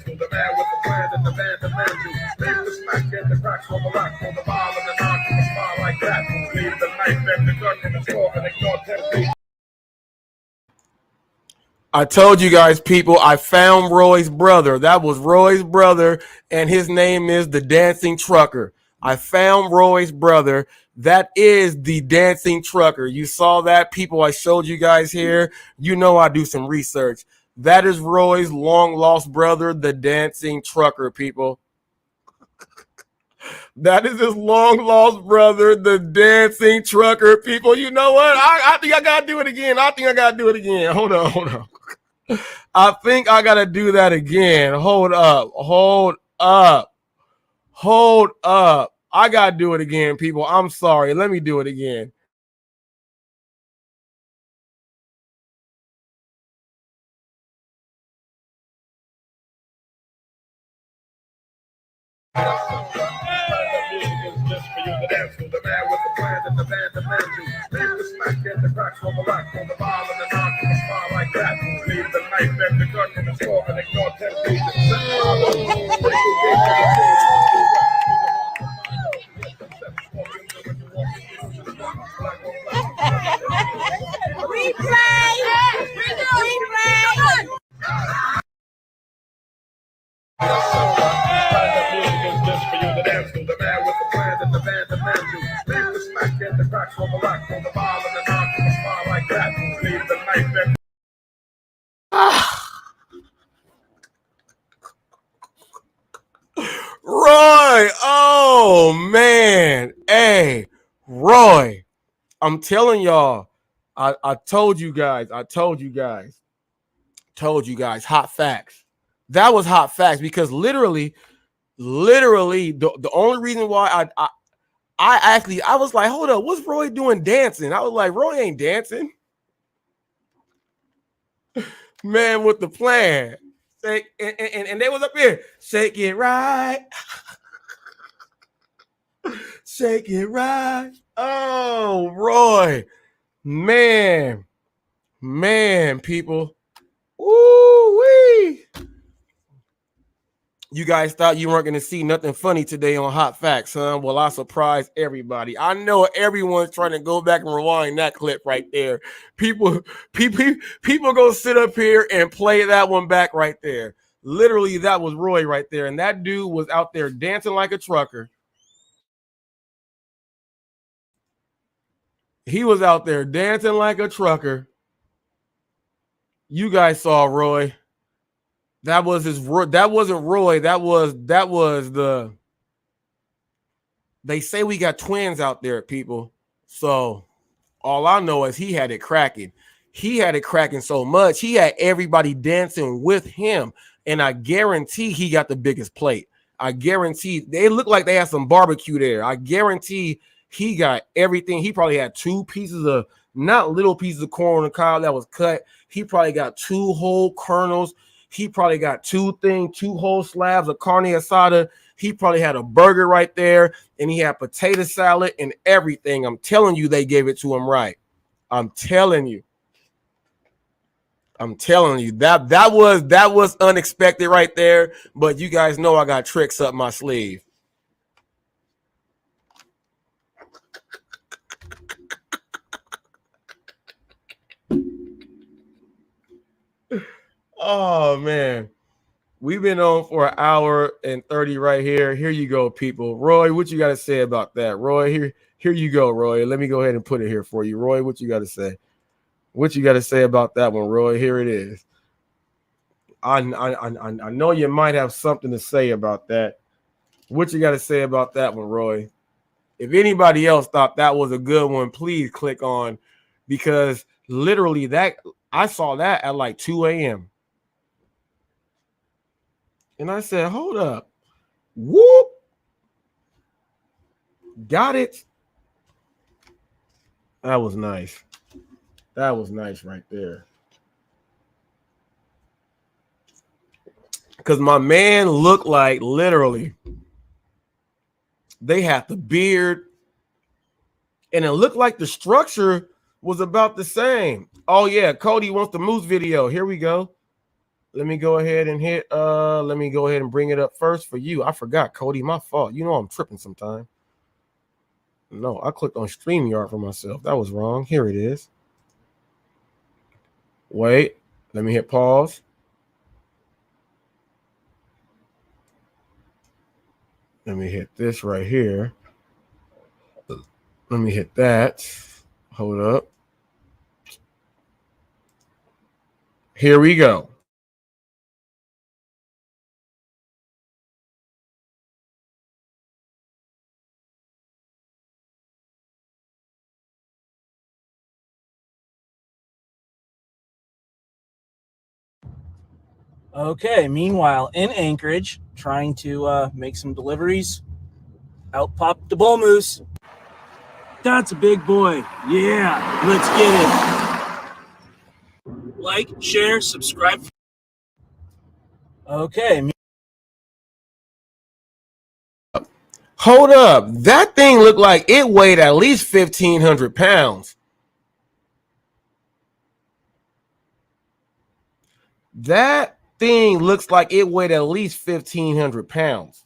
to the man with the plan and the man demand you. Leave the smack and the cracks on the rock, on the ball and the knock on the spot like that. Leave the knife and the gun in the store and ignore 10 feet. I told you guys, people, I found Roy's brother. That was Roy's brother, and his name is the Dancing Trucker. I found Roy's brother. That is the Dancing Trucker. You saw that, people. I showed you guys here. You know I do some research. That is Roy's long-lost brother, the Dancing Trucker, people. That is his long-lost brother, the Dancing Trucker, people. You know what? I think I got to do it again. Hold on. I think I got to do that again. Hold up. I got to do it again, people. I'm sorry. Let me do it again. Just for you to dance to the man with the plan and the man demand you. Leave the smack and the cracks on the rock, on the ball and the knock on the spot like that. Leave the knife and the gun in the store and ignore 10 feet. Just for you to dance to the man with the plan and the man demand you. Leave the smack and the cracks on the rock, on the ball and the knock on the spot like that. Leave the knife and Roy, oh man. Hey, Roy, I'm telling y'all, I told you guys, hot facts. That was hot facts because literally, the only reason why I was like, hold up, what's Roy doing dancing? I was like, Roy ain't dancing. Man with the plan. And they was up here, shake it right. Shake it right. Oh, Roy. Man, people. Woo-wee. You guys thought you weren't going to see nothing funny today on Hot Facts, huh? Well, I surprised everybody. I know everyone's trying to go back and rewind that clip right there. People go sit up here and play that one back right there. Literally, that was Roy right there. And that dude was out there dancing like a trucker. He was out there dancing like a trucker. You guys saw Roy. That wasn't Roy. That was the. They say we got twins out there, people. So all I know is he had it cracking. He had it cracking so much. He had everybody dancing with him. And I guarantee he got the biggest plate. I guarantee they look like they had some barbecue there. I guarantee he got everything. He probably had two pieces of, not little pieces of corn on the cob that was cut. He probably got two whole kernels. He probably got two whole slabs of carne asada. He probably had a burger right there, and he had potato salad and everything. I'm telling you, they gave it to him right. I'm telling you. That was unexpected right there. But you guys know I got tricks up my sleeve. Oh man, we've been on for 1 hour and 30 right here. Here you go, people. Roy, what you got to say about that? Roy, here you go, Roy. Let me go ahead and put it here for you, Roy. What you got to say? What you got to say about that one, Roy? Here it is. I know you might have something to say about that. What you got to say about that one, Roy? If anybody else thought that was a good one, please click on, because literally that I saw that at like 2 a.m. And I said, hold up. Whoop. Got it. That was nice. That was nice right there. Because my man looked like literally they had the beard. And it looked like the structure was about the same. Oh, yeah. Cody wants the moose video. Here we go. Let me go ahead and hit let me go ahead and bring it up first for you. I forgot, Cody, my fault. You know I'm tripping sometime. No, I clicked on StreamYard for myself. That was wrong. Here it is. Wait, let me hit pause. Let me hit this right here. Let me hit that. Hold up. Here we go. Okay, meanwhile, in Anchorage, trying to make some deliveries, out popped the bull moose. That's a big boy. Yeah, let's get it. Like, share, subscribe. Okay. Hold up. That thing looked like it weighed at least 1,500 pounds. That thing looks like it weighed at least 1,500 pounds.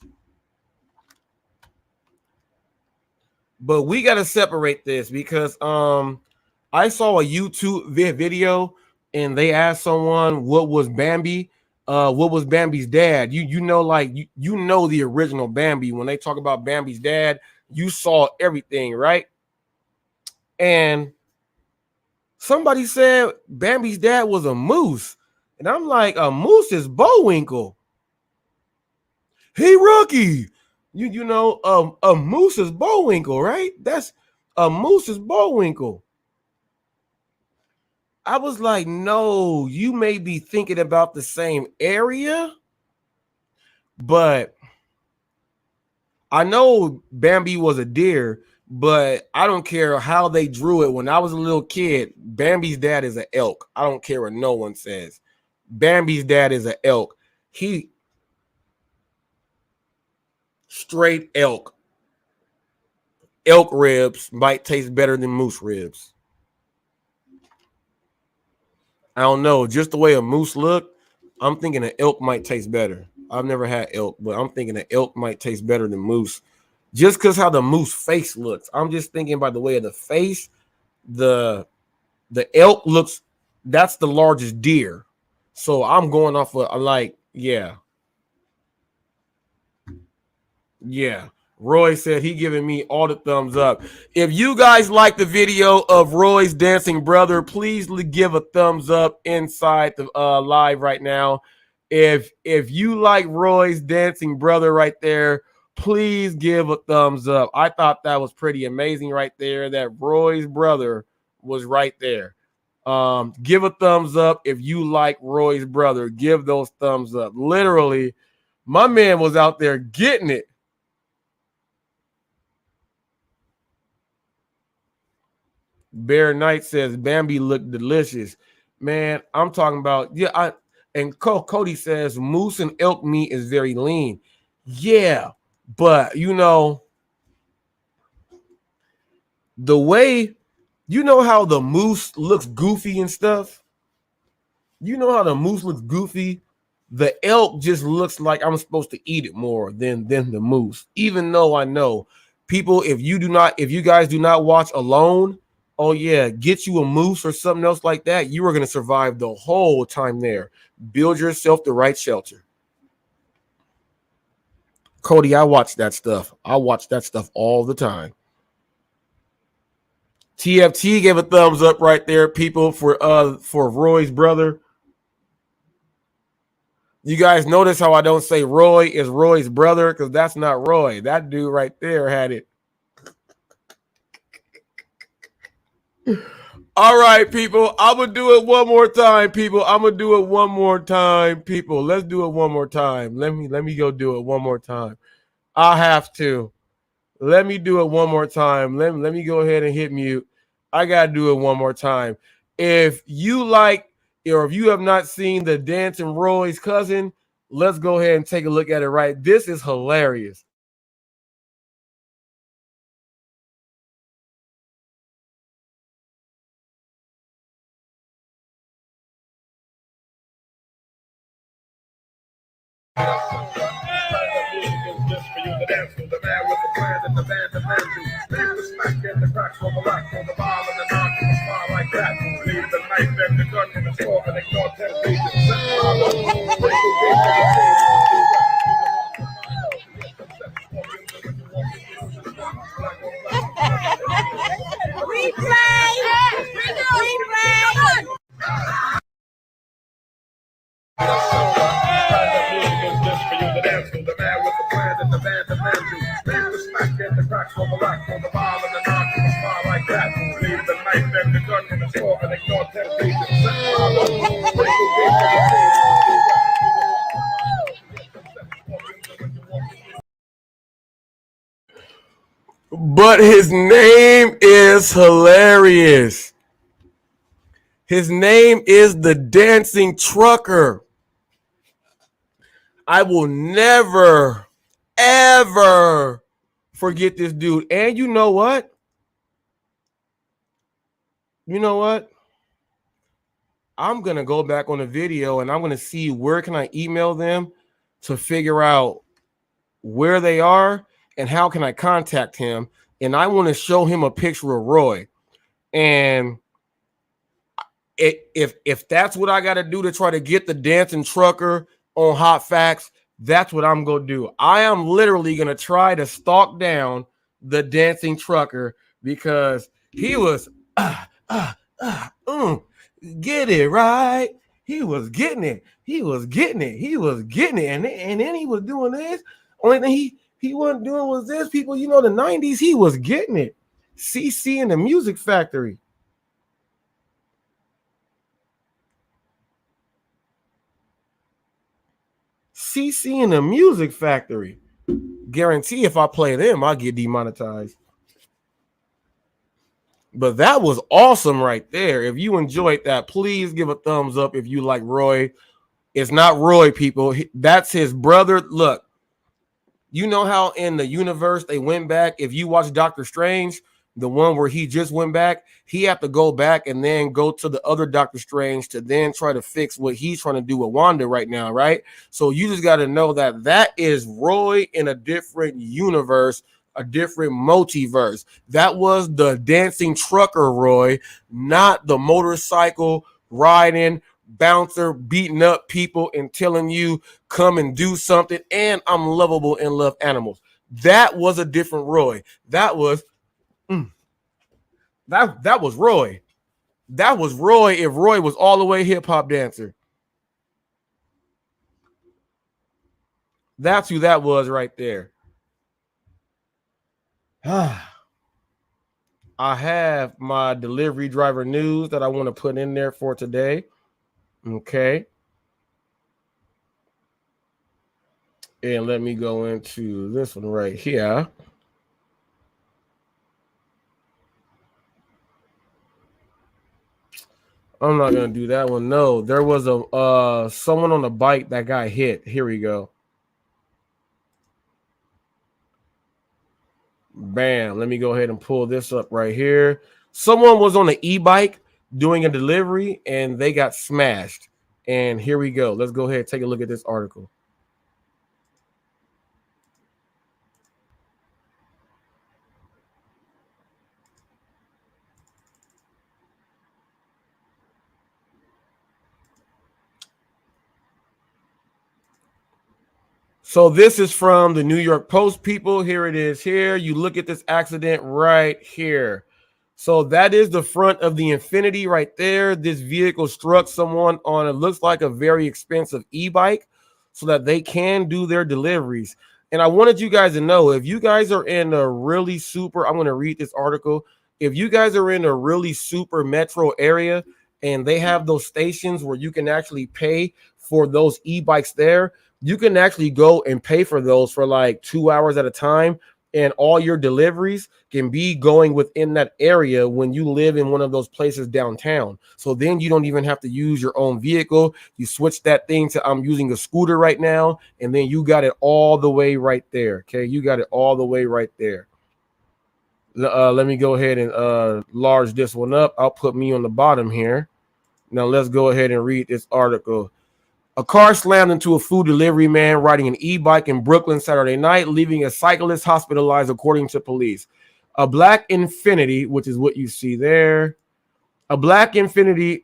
But we got to separate this because I saw a YouTube video and they asked someone what was Bambi, what was Bambi's dad. You know, like you know the original Bambi. When they talk about Bambi's dad, you saw everything, right? And somebody said Bambi's dad was a moose. And I'm like, a moose is Bullwinkle. Hey, rookie. You know, a moose is Bullwinkle, right? That's a moose is Bullwinkle. I was like, no, you may be thinking about the same area, but I know Bambi was a deer, but I don't care how they drew it. When I was a little kid, Bambi's dad is an elk. I don't care what no one says. Bambi's dad is an elk. He straight elk. Elk ribs might taste better than moose ribs. I don't know. Just the way a moose look, I'm thinking an elk might taste better. I've never had elk, but I'm thinking an elk might taste better than moose. Just because how the moose face looks. I'm just thinking by the way of the face, the elk looks, that's the largest deer. So I'm going off of like, yeah. Yeah. Roy said he giving me all the thumbs up. If you guys like the video of Roy's dancing brother, please give a thumbs up inside the live right now. If you like Roy's dancing brother right there, please give a thumbs up. I thought that was pretty amazing right there that Roy's brother was right there. Give a thumbs up if you like Roy's brother. Give those thumbs up. Literally, my man was out there getting it. Bear Knight says Bambi looked delicious. Man, I'm talking about, yeah, and Cody says moose and elk meat is very lean. Yeah, but you know, the way, you know how the moose looks goofy and stuff? You know how the moose looks goofy? The elk just looks like I'm supposed to eat it more than the moose. Even though I know people, if you guys do not watch Alone, oh yeah, get you a moose or something else like that. You are going to survive the whole time there. Build yourself the right shelter. Cody, I watch that stuff. I watch that stuff all the time. TFT gave a thumbs up right there, people, for Roy's brother. You guys notice how I don't say Roy is Roy's brother, because that's not Roy. That dude right there had it. All right, people. I'm going to do it one more time, people. I'm going to do it one more time, people. Let's do it one more time. Let me go do it one more time. I have to. Let me do it one more time. Let me go ahead and hit mute. I got to do it one more time. If you like, or if you have not seen the Dancing Roy's cousin, let's go ahead and take a look at it, right? This is hilarious. dance floor, the man with the plan and the band demand you. Leave the smack and the cracks on the rack, on the ball and the knock and the smile like that. Leave the knife and the gun in the store and ignore temptation. Set my love, break the gate for the soul. Replay! Replay! The dance floor, the man with the plan and the band demand you. Leave the smack and the cracks on the rack, on the ball and the knock and the smile like that. Leave the knife and the gun in the store and ignore temptation. Set my love, break the gate for the soul. But his name is hilarious. His name is the Dancing Trucker. I will never, ever forget this dude. And you know what? You know what? I'm going to go back on the video and I'm going to see where can I email them to figure out where they are and how can I contact him. And I want to show him a picture of Roy. And if that's what I got to do to try to get the Dancing Trucker on Hot Facts, that's what I'm going to do. I am literally going to try to stalk down the Dancing Trucker because he was get it right. He was getting it. He was getting it. He was getting it. And then he was doing this. Only thing he wasn't doing was this. People, you know, the 90s, he was getting it. CC in the Music Factory. CC in the Music Factory. Guarantee if I play them, I'll get demonetized. But that was awesome right there. If you enjoyed that, please give a thumbs up if you like Roy. It's not Roy, people. That's his brother. Look, you know how in the universe they went back? If you watch Doctor Strange, the one where he just went back, he had to go back and then go to the other Doctor Strange to then try to fix what he's trying to do with Wanda right now, right? So you just got to know that that is Roy in a different universe, a different multiverse. That was the Dancing Trucker Roy, not the motorcycle riding bouncer beating up people and telling you come and do something and I'm lovable and love animals. That was a different Roy. That was that was Roy. That was Roy if Roy was all the way hip-hop dancer. That's who that was right there. I have my delivery driver news that I want to put in there for today. Okay. And let me go into this one right here. I'm not going to do that one. No, there was a someone on a bike that got hit. Here we go. Bam. Let me go ahead and pull this up right here. Someone was on an e-bike doing a delivery and they got smashed. And here we go. Let's go ahead and take a look at this article. So this is from the New York Post, people. Here it is here. You look at this accident right here. So that is the front of the Infinity right there. This vehicle struck someone on, it looks like a very expensive e-bike so that they can do their deliveries. And I wanted you guys to know, if you guys are in a really super, I'm going to read this article. If you guys are in a really super metro area and they have those stations where you can actually pay for those e-bikes there, you can actually go and pay for those for like 2 hours at a time. And all your deliveries can be going within that area when you live in one of those places downtown. So then you don't even have to use your own vehicle. You switch that thing to I'm using a scooter right now. And then you got it all the way right there. Okay. You got it all the way right there. Let me go ahead and large this one up. I'll put me on the bottom here. Now let's go ahead and read this article. A car slammed into a food delivery man riding an e-bike in Brooklyn Saturday night, leaving a cyclist hospitalized, according to police. A black Infiniti, which is what you see there, a black Infiniti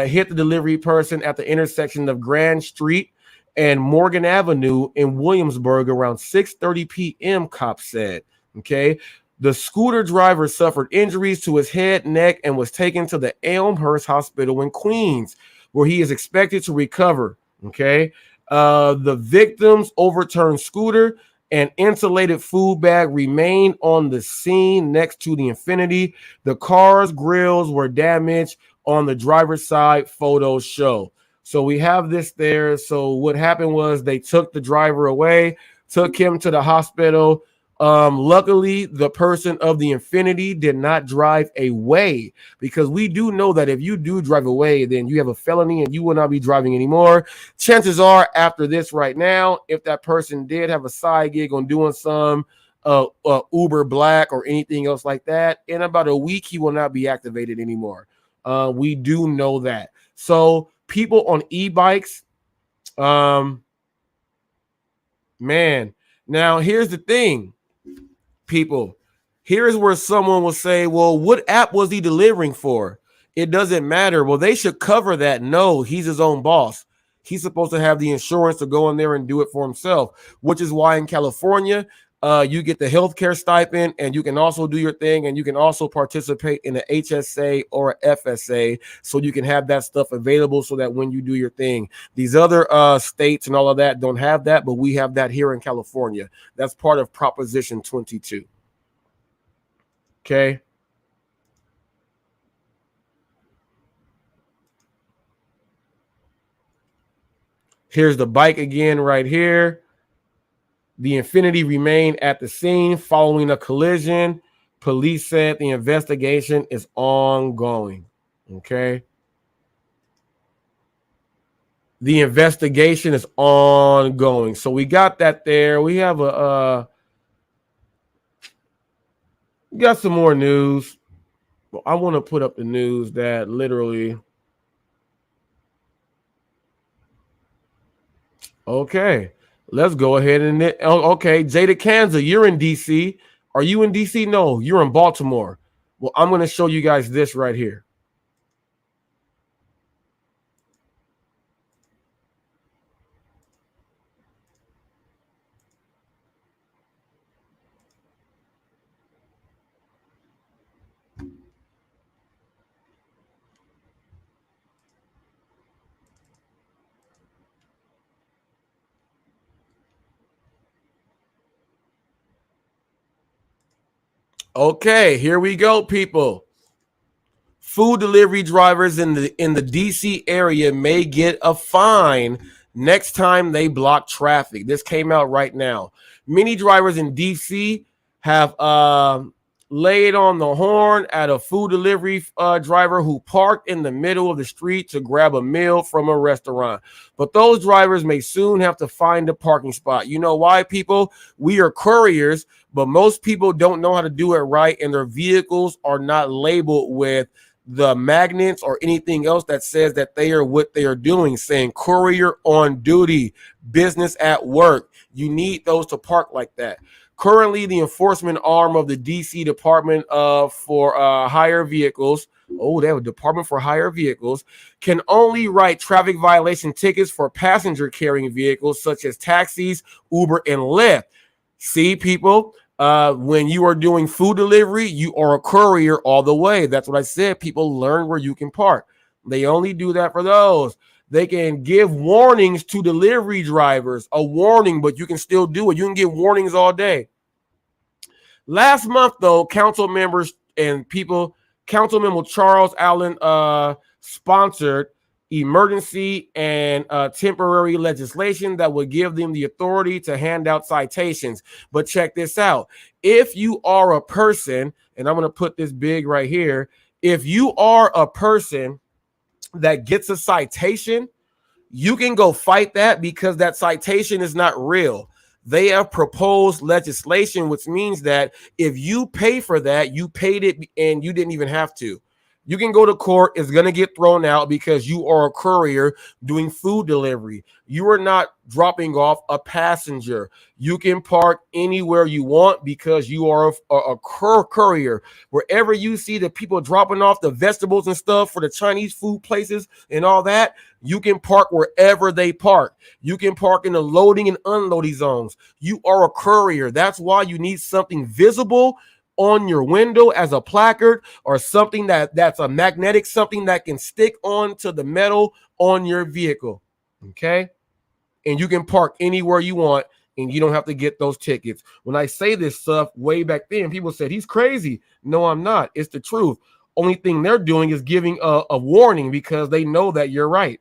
hit the delivery person at the intersection of Grand Street and Morgan Avenue in Williamsburg around 6:30 p.m., cops said. Okay. The scooter driver suffered injuries to his head, neck, and was taken to the Elmhurst Hospital in Queens, where he is expected to recover. Okay. The victim's overturned scooter and insulated food bag remained on the scene next to the Infiniti. The car's grills were damaged on the driver's side, photos show. So we have this there. So what happened was they took the driver away, took him to the hospital. Luckily, the person of the Infiniti did not drive away, because we do know that if you do drive away, then you have a felony and you will not be driving anymore. Chances are, after this right now, if that person did have a side gig on doing some Uber Black or anything else like that, in about a week, he will not be activated anymore. We do know that. So people on e-bikes, man, now here's the thing. People, here's where someone will say, well, what app was he delivering for? It doesn't matter. Well, they should cover that. No, he's his own boss. He's supposed to have the insurance to go in there and do it for himself, which is why in California, you get the healthcare stipend, and you can also do your thing, and you can also participate in an HSA or a FSA, so you can have that stuff available so that when you do your thing. These other states and all of that don't have that, but we have that here in California. That's part of Proposition 22. Okay. Here's the bike again right here. The Infiniti remained at the scene following a collision. Police said the investigation is ongoing. Okay. The investigation is ongoing. So we got that there. We have we got some more news. Well, I want to put up the news that literally. Okay. Let's go ahead and okay, Jada Kanza, you're in DC. Are you in DC? No, you're in Baltimore. Well, I'm going to show you guys this right here. Okay, here we go, people. Food delivery drivers in the DC area may get a fine next time they block traffic. This came out right now. Many drivers in DC have laid on the horn at a food delivery driver who parked in the middle of the street to grab a meal from a restaurant. But those drivers may soon have to find a parking spot. You know why, people? We are couriers, but most people don't know how to do it right, and their vehicles are not labeled with the magnets or anything else that says that they are what they are doing, saying courier on duty, business at work. You need those to park like that. Currently, the enforcement arm of the DC Department for Hire Vehicles, they have a Department for Hire Vehicles, can only write traffic violation tickets for passenger carrying vehicles such as taxis, Uber, and Lyft. See, people, when you are doing food delivery, you are a courier all the way. That's what I said. People learn where you can park. They only do that for those. They can give warnings to delivery drivers, a warning, but you can still do it. You can give warnings all day. Last month, though, council members and people, Councilmember Charles Allen sponsored emergency and temporary legislation that would give them the authority to hand out citations. But check this out. If you are a person, and I'm going to put this big right here, if you are a person that gets a citation, you can go fight that because that citation is not real. They have proposed legislation, which means that if you pay for that, you paid it and you didn't even have to. You can go to court. It's going to get thrown out because you are a courier doing food delivery. You are not dropping off a passenger. You can park anywhere you want because you are a courier. Wherever you see the people dropping off the vegetables and stuff for the Chinese food places and all that, you can park wherever they park. You can park in the loading and unloading zones. You are a courier. That's why you need something visible on your window as a placard or something that's a magnetic, something that can stick onto the metal on your vehicle. Okay. And you can park anywhere you want and you don't have to get those tickets. When I say this stuff way back then, people said he's crazy. No, I'm not. It's the truth. Only thing they're doing is giving a warning because they know that you're right.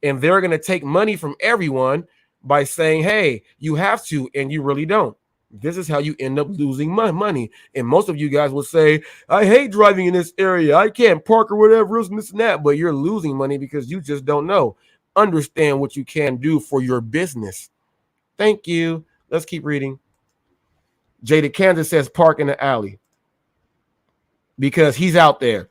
And they're going to take money from everyone by saying, hey, you have to, and you really don't. This is how you end up losing money. And most of you guys will say, I hate driving in this area. I can't park or whatever, and this and that. But you're losing money because you just don't know. Understand what you can do for your business. Thank you. Let's keep reading. Jada Kansas says park in the alley because he's out there.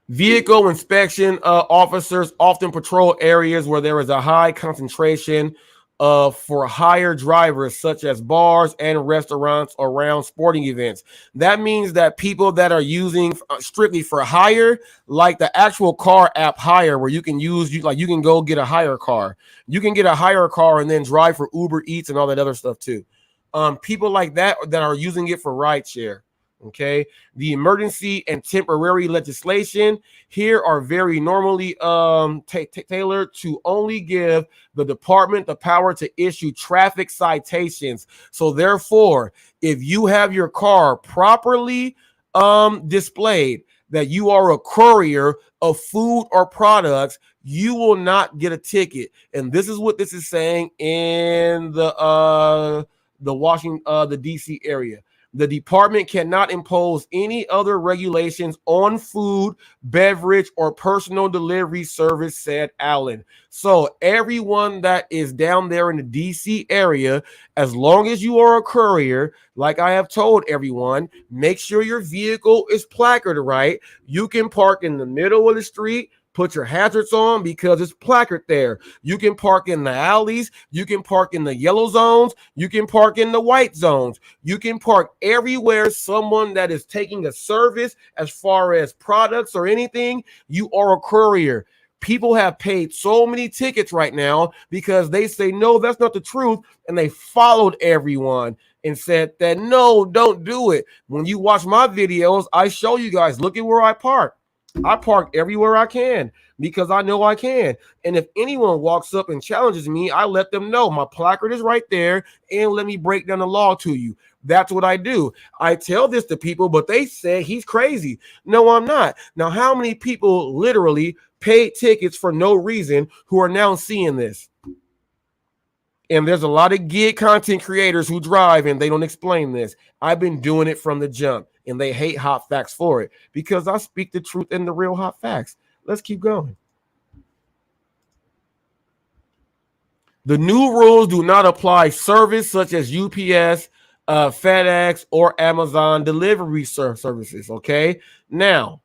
Vehicle inspection officers often patrol areas where there is a high concentration for hire drivers, such as bars and restaurants around sporting events. That means that people that are using strictly for hire, like the actual car app Hire, where you can use, you can go get a hire car. You can get a hire car and then drive for Uber Eats and all that other stuff too. People like that are using it for rideshare. Okay, the emergency and temporary legislation here are very normally tailored to only give the department the power to issue traffic citations. So therefore, if you have your car properly displayed that you are a courier of food or products, you will not get a ticket. And this is what this is saying in the Washington, the DC area. The department cannot impose any other regulations on food, beverage, or personal delivery service, said Allen. So everyone that is down there in the DC area, as long as you are a courier, like I have told everyone, make sure your vehicle is placarded right. You can park in the middle of the street. Put your hazards on because it's placard there. You can park in the alleys. You can park in the yellow zones. You can park in the white zones. You can park everywhere someone that is taking a service as far as products or anything. You are a courier. People have paid so many tickets right now because they say, no, that's not the truth. And they followed everyone and said that, no, don't do it. When you watch my videos, I show you guys, look at where I park. I park everywhere I can because I know I can. And if anyone walks up and challenges me, I let them know my placard is right there and let me break down the law to you. That's what I do. I tell this to people, but they say he's crazy. No, I'm not. Now, how many people literally paid tickets for no reason who are now seeing this? And there's a lot of gig content creators who drive and they don't explain this. I've been doing it from the jump. And they hate hot facts for it because I speak the truth in the real hot facts. Let's keep going. The new rules do not apply service such as UPS, FedEx, or Amazon delivery services. Okay. Now,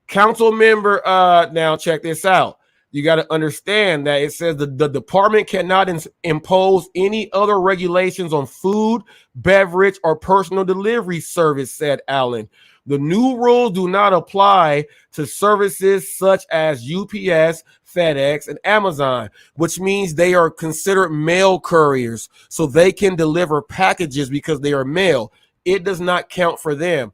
council member, now check this out. You got to understand that it says the department cannot impose any other regulations on food, beverage, or personal delivery service, said Allen. The new rules do not apply to services such as UPS, FedEx, and Amazon, which means they are considered mail couriers. So they can deliver packages because they are mail. It does not count for them.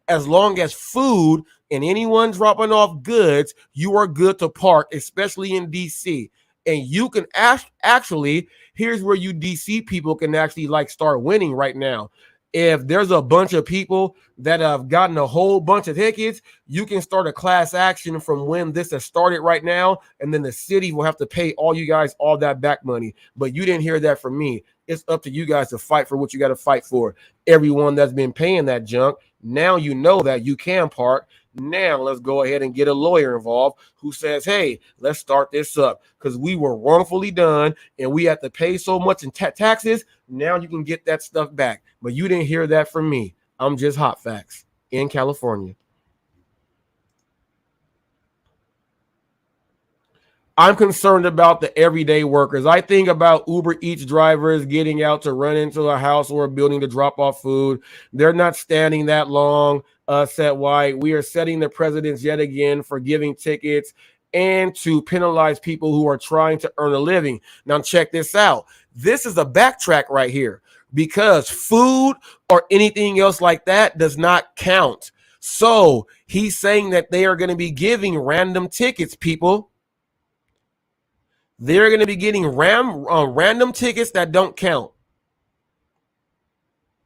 As long as food and anyone dropping off goods, you are good to park, especially in DC. And you can actually, here's where you DC people can actually start winning right now. If there's a bunch of people that have gotten a whole bunch of tickets, you can start a class action from when this has started right now. And then the city will have to pay all you guys all that back money. But you didn't hear that from me. It's up to you guys to fight for what you got to fight for. Everyone that's been paying that junk, now you know that you can park. Now let's go ahead and get a lawyer involved who says, hey, let's start this up because we were wrongfully done and we have to pay so much in taxes. Now you can get that stuff back. But you didn't hear that from me. I'm just hot facts. in California. I'm concerned about the everyday workers. I think about Uber Eats drivers getting out to run into a house or a building to drop off food. They're not standing that long, Set White. We are setting the precedence yet again for giving tickets and to penalize people who are trying to earn a living. Now, check this out. This is a backtrack right here because food or anything else like that does not count. So he's saying that they are going to be giving random tickets, people. They're going to be getting random tickets that don't count.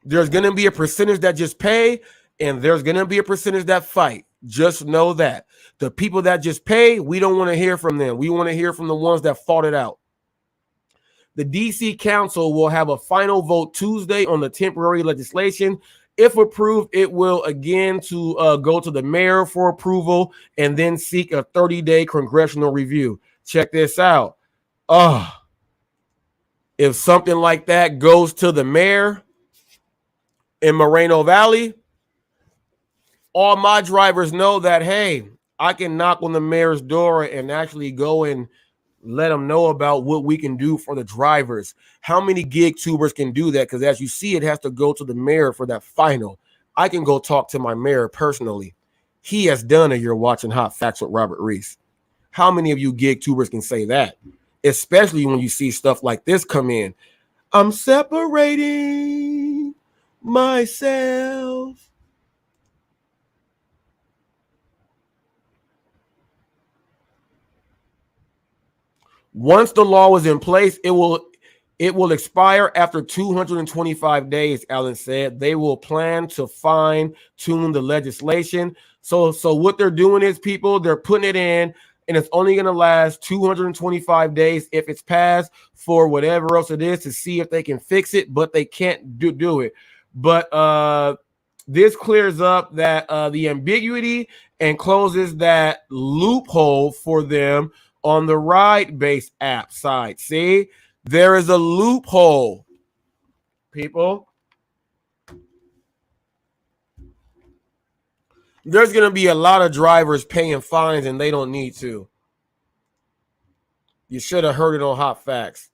There's going to be a percentage that just pay, and there's going to be a percentage that fight. Just know that. The people that just pay, we don't want to hear from them. We want to hear from the ones that fought it out. The D.C. Council will have a final vote Tuesday on the temporary legislation. If approved, it will again go to the mayor for approval and then seek a 30-day congressional review. Check this out. If something like that goes to the mayor in Moreno Valley, all my drivers know that, hey, I can knock on the mayor's door and actually go and let them know about what we can do for the drivers. How many gig tubers can do that? Because as you see, it has to go to the mayor for that final. I can go talk to my mayor personally. He has done it. You're watching Hot Facts with Robert Reese. How many of you gig tubers can say that? Especially when you see stuff like this come in. I'm separating myself. Once the law was in place, it will expire after 225 days, Allen said. They will plan to fine-tune the legislation. So what they're doing is, people, they're putting it in, and it's only going to last 225 days if it's passed for whatever else it is to see if they can fix it, but they can't do it. But this clears up that the ambiguity and closes that loophole for them on the ride-based app side. See, there is a loophole, people. There's going to be a lot of drivers paying fines and they don't need to. You should have heard it on Hot Facts.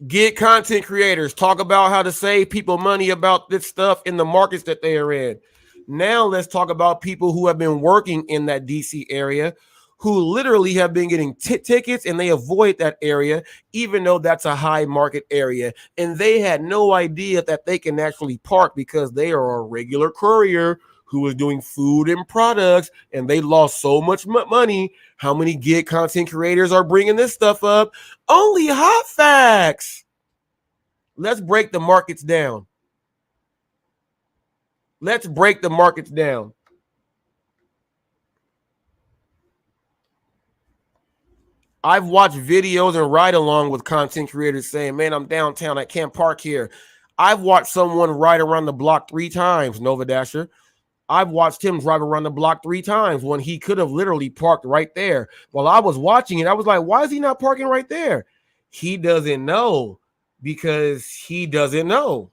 Get content creators. Talk about how to save people money about this stuff in the markets that they are in. Now let's talk about people who have been working in that DC area who literally have been getting tickets and they avoid that area even though that's a high market area. And they had no idea that they can actually park because they are a regular courier who was doing food and products and they lost so much money. How many gig content creators are bringing this stuff up? Only Hot Facts. Let's break the markets down. Let's break the markets down. I've watched videos and ride along with content creators saying, man, I'm downtown. I can't park here. I've watched someone ride around the block 3 times, Nova Dasher. I've watched him drive around the block 3 times when he could have literally parked right there. While I was watching it, I was like, why is he not parking right there? He doesn't know because he doesn't know.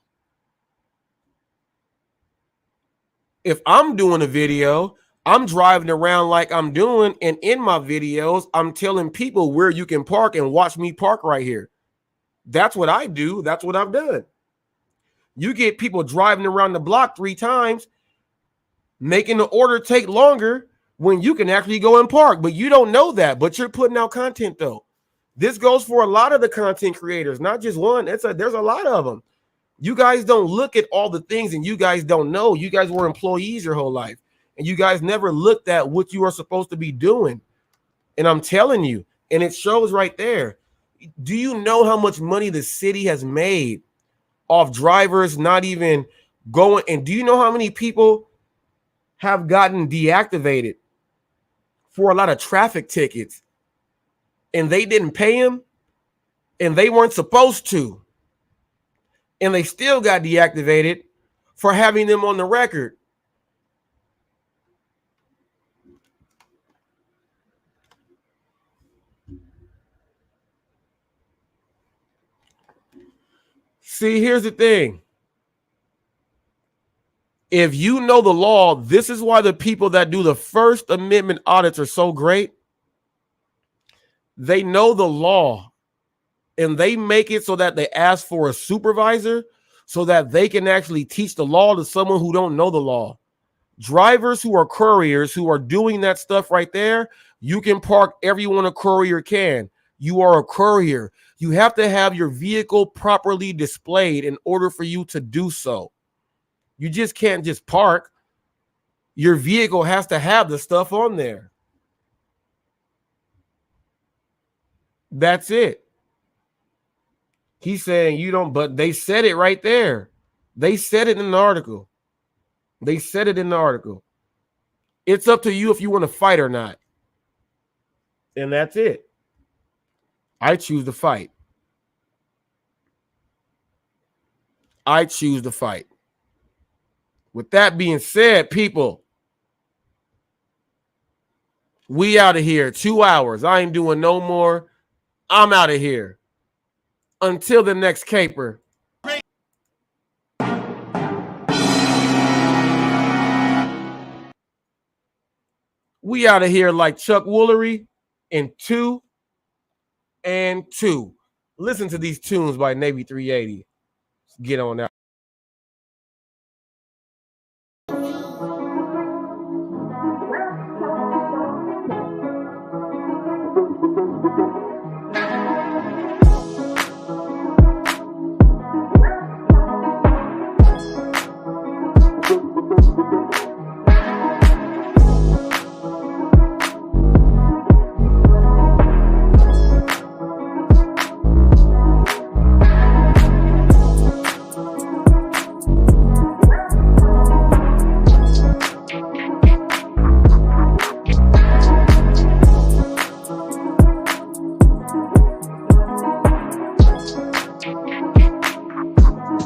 If I'm doing a video, I'm driving around like I'm doing, and in my videos, I'm telling people where you can park and watch me park right here. That's what I do. That's what I've done. You get people driving around the block 3 times, making the order take longer when you can actually go and park, but you don't know that, but you're putting out content though. This goes for a lot of the content creators, not just one. There's a lot of them. You guys don't look at all the things and you guys don't know. You guys were employees your whole life and you guys never looked at what you are supposed to be doing. And I'm telling you, and it shows right there. Do you know how much money the city has made off drivers not even going? And do you know how many people have gotten deactivated for a lot of traffic tickets and they didn't pay them and they weren't supposed to? And they still got deactivated for having them on the record. See, here's the thing. If you know the law, this is why the people that do the First Amendment audits are so great. They know the law, and they make it so that they ask for a supervisor so that they can actually teach the law to someone who don't know the law. Drivers who are couriers who are doing that stuff right there, you can park everyone a courier can. You are a courier. You have to have your vehicle properly displayed in order for you to do so. You just can't just park. Your vehicle has to have the stuff on there. That's it. He's saying you don't, but they said it right there. They said it in the article. They said it in the article. It's up to you if you want to fight or not. And that's it. I choose to fight. I choose to fight. With that being said, people, we out of here. 2 hours. I ain't doing no more. I'm out of here. Until the next caper. We out of here like Chuck Woolery in 2 and 2. Listen to these tunes by Navy 380. Get on out.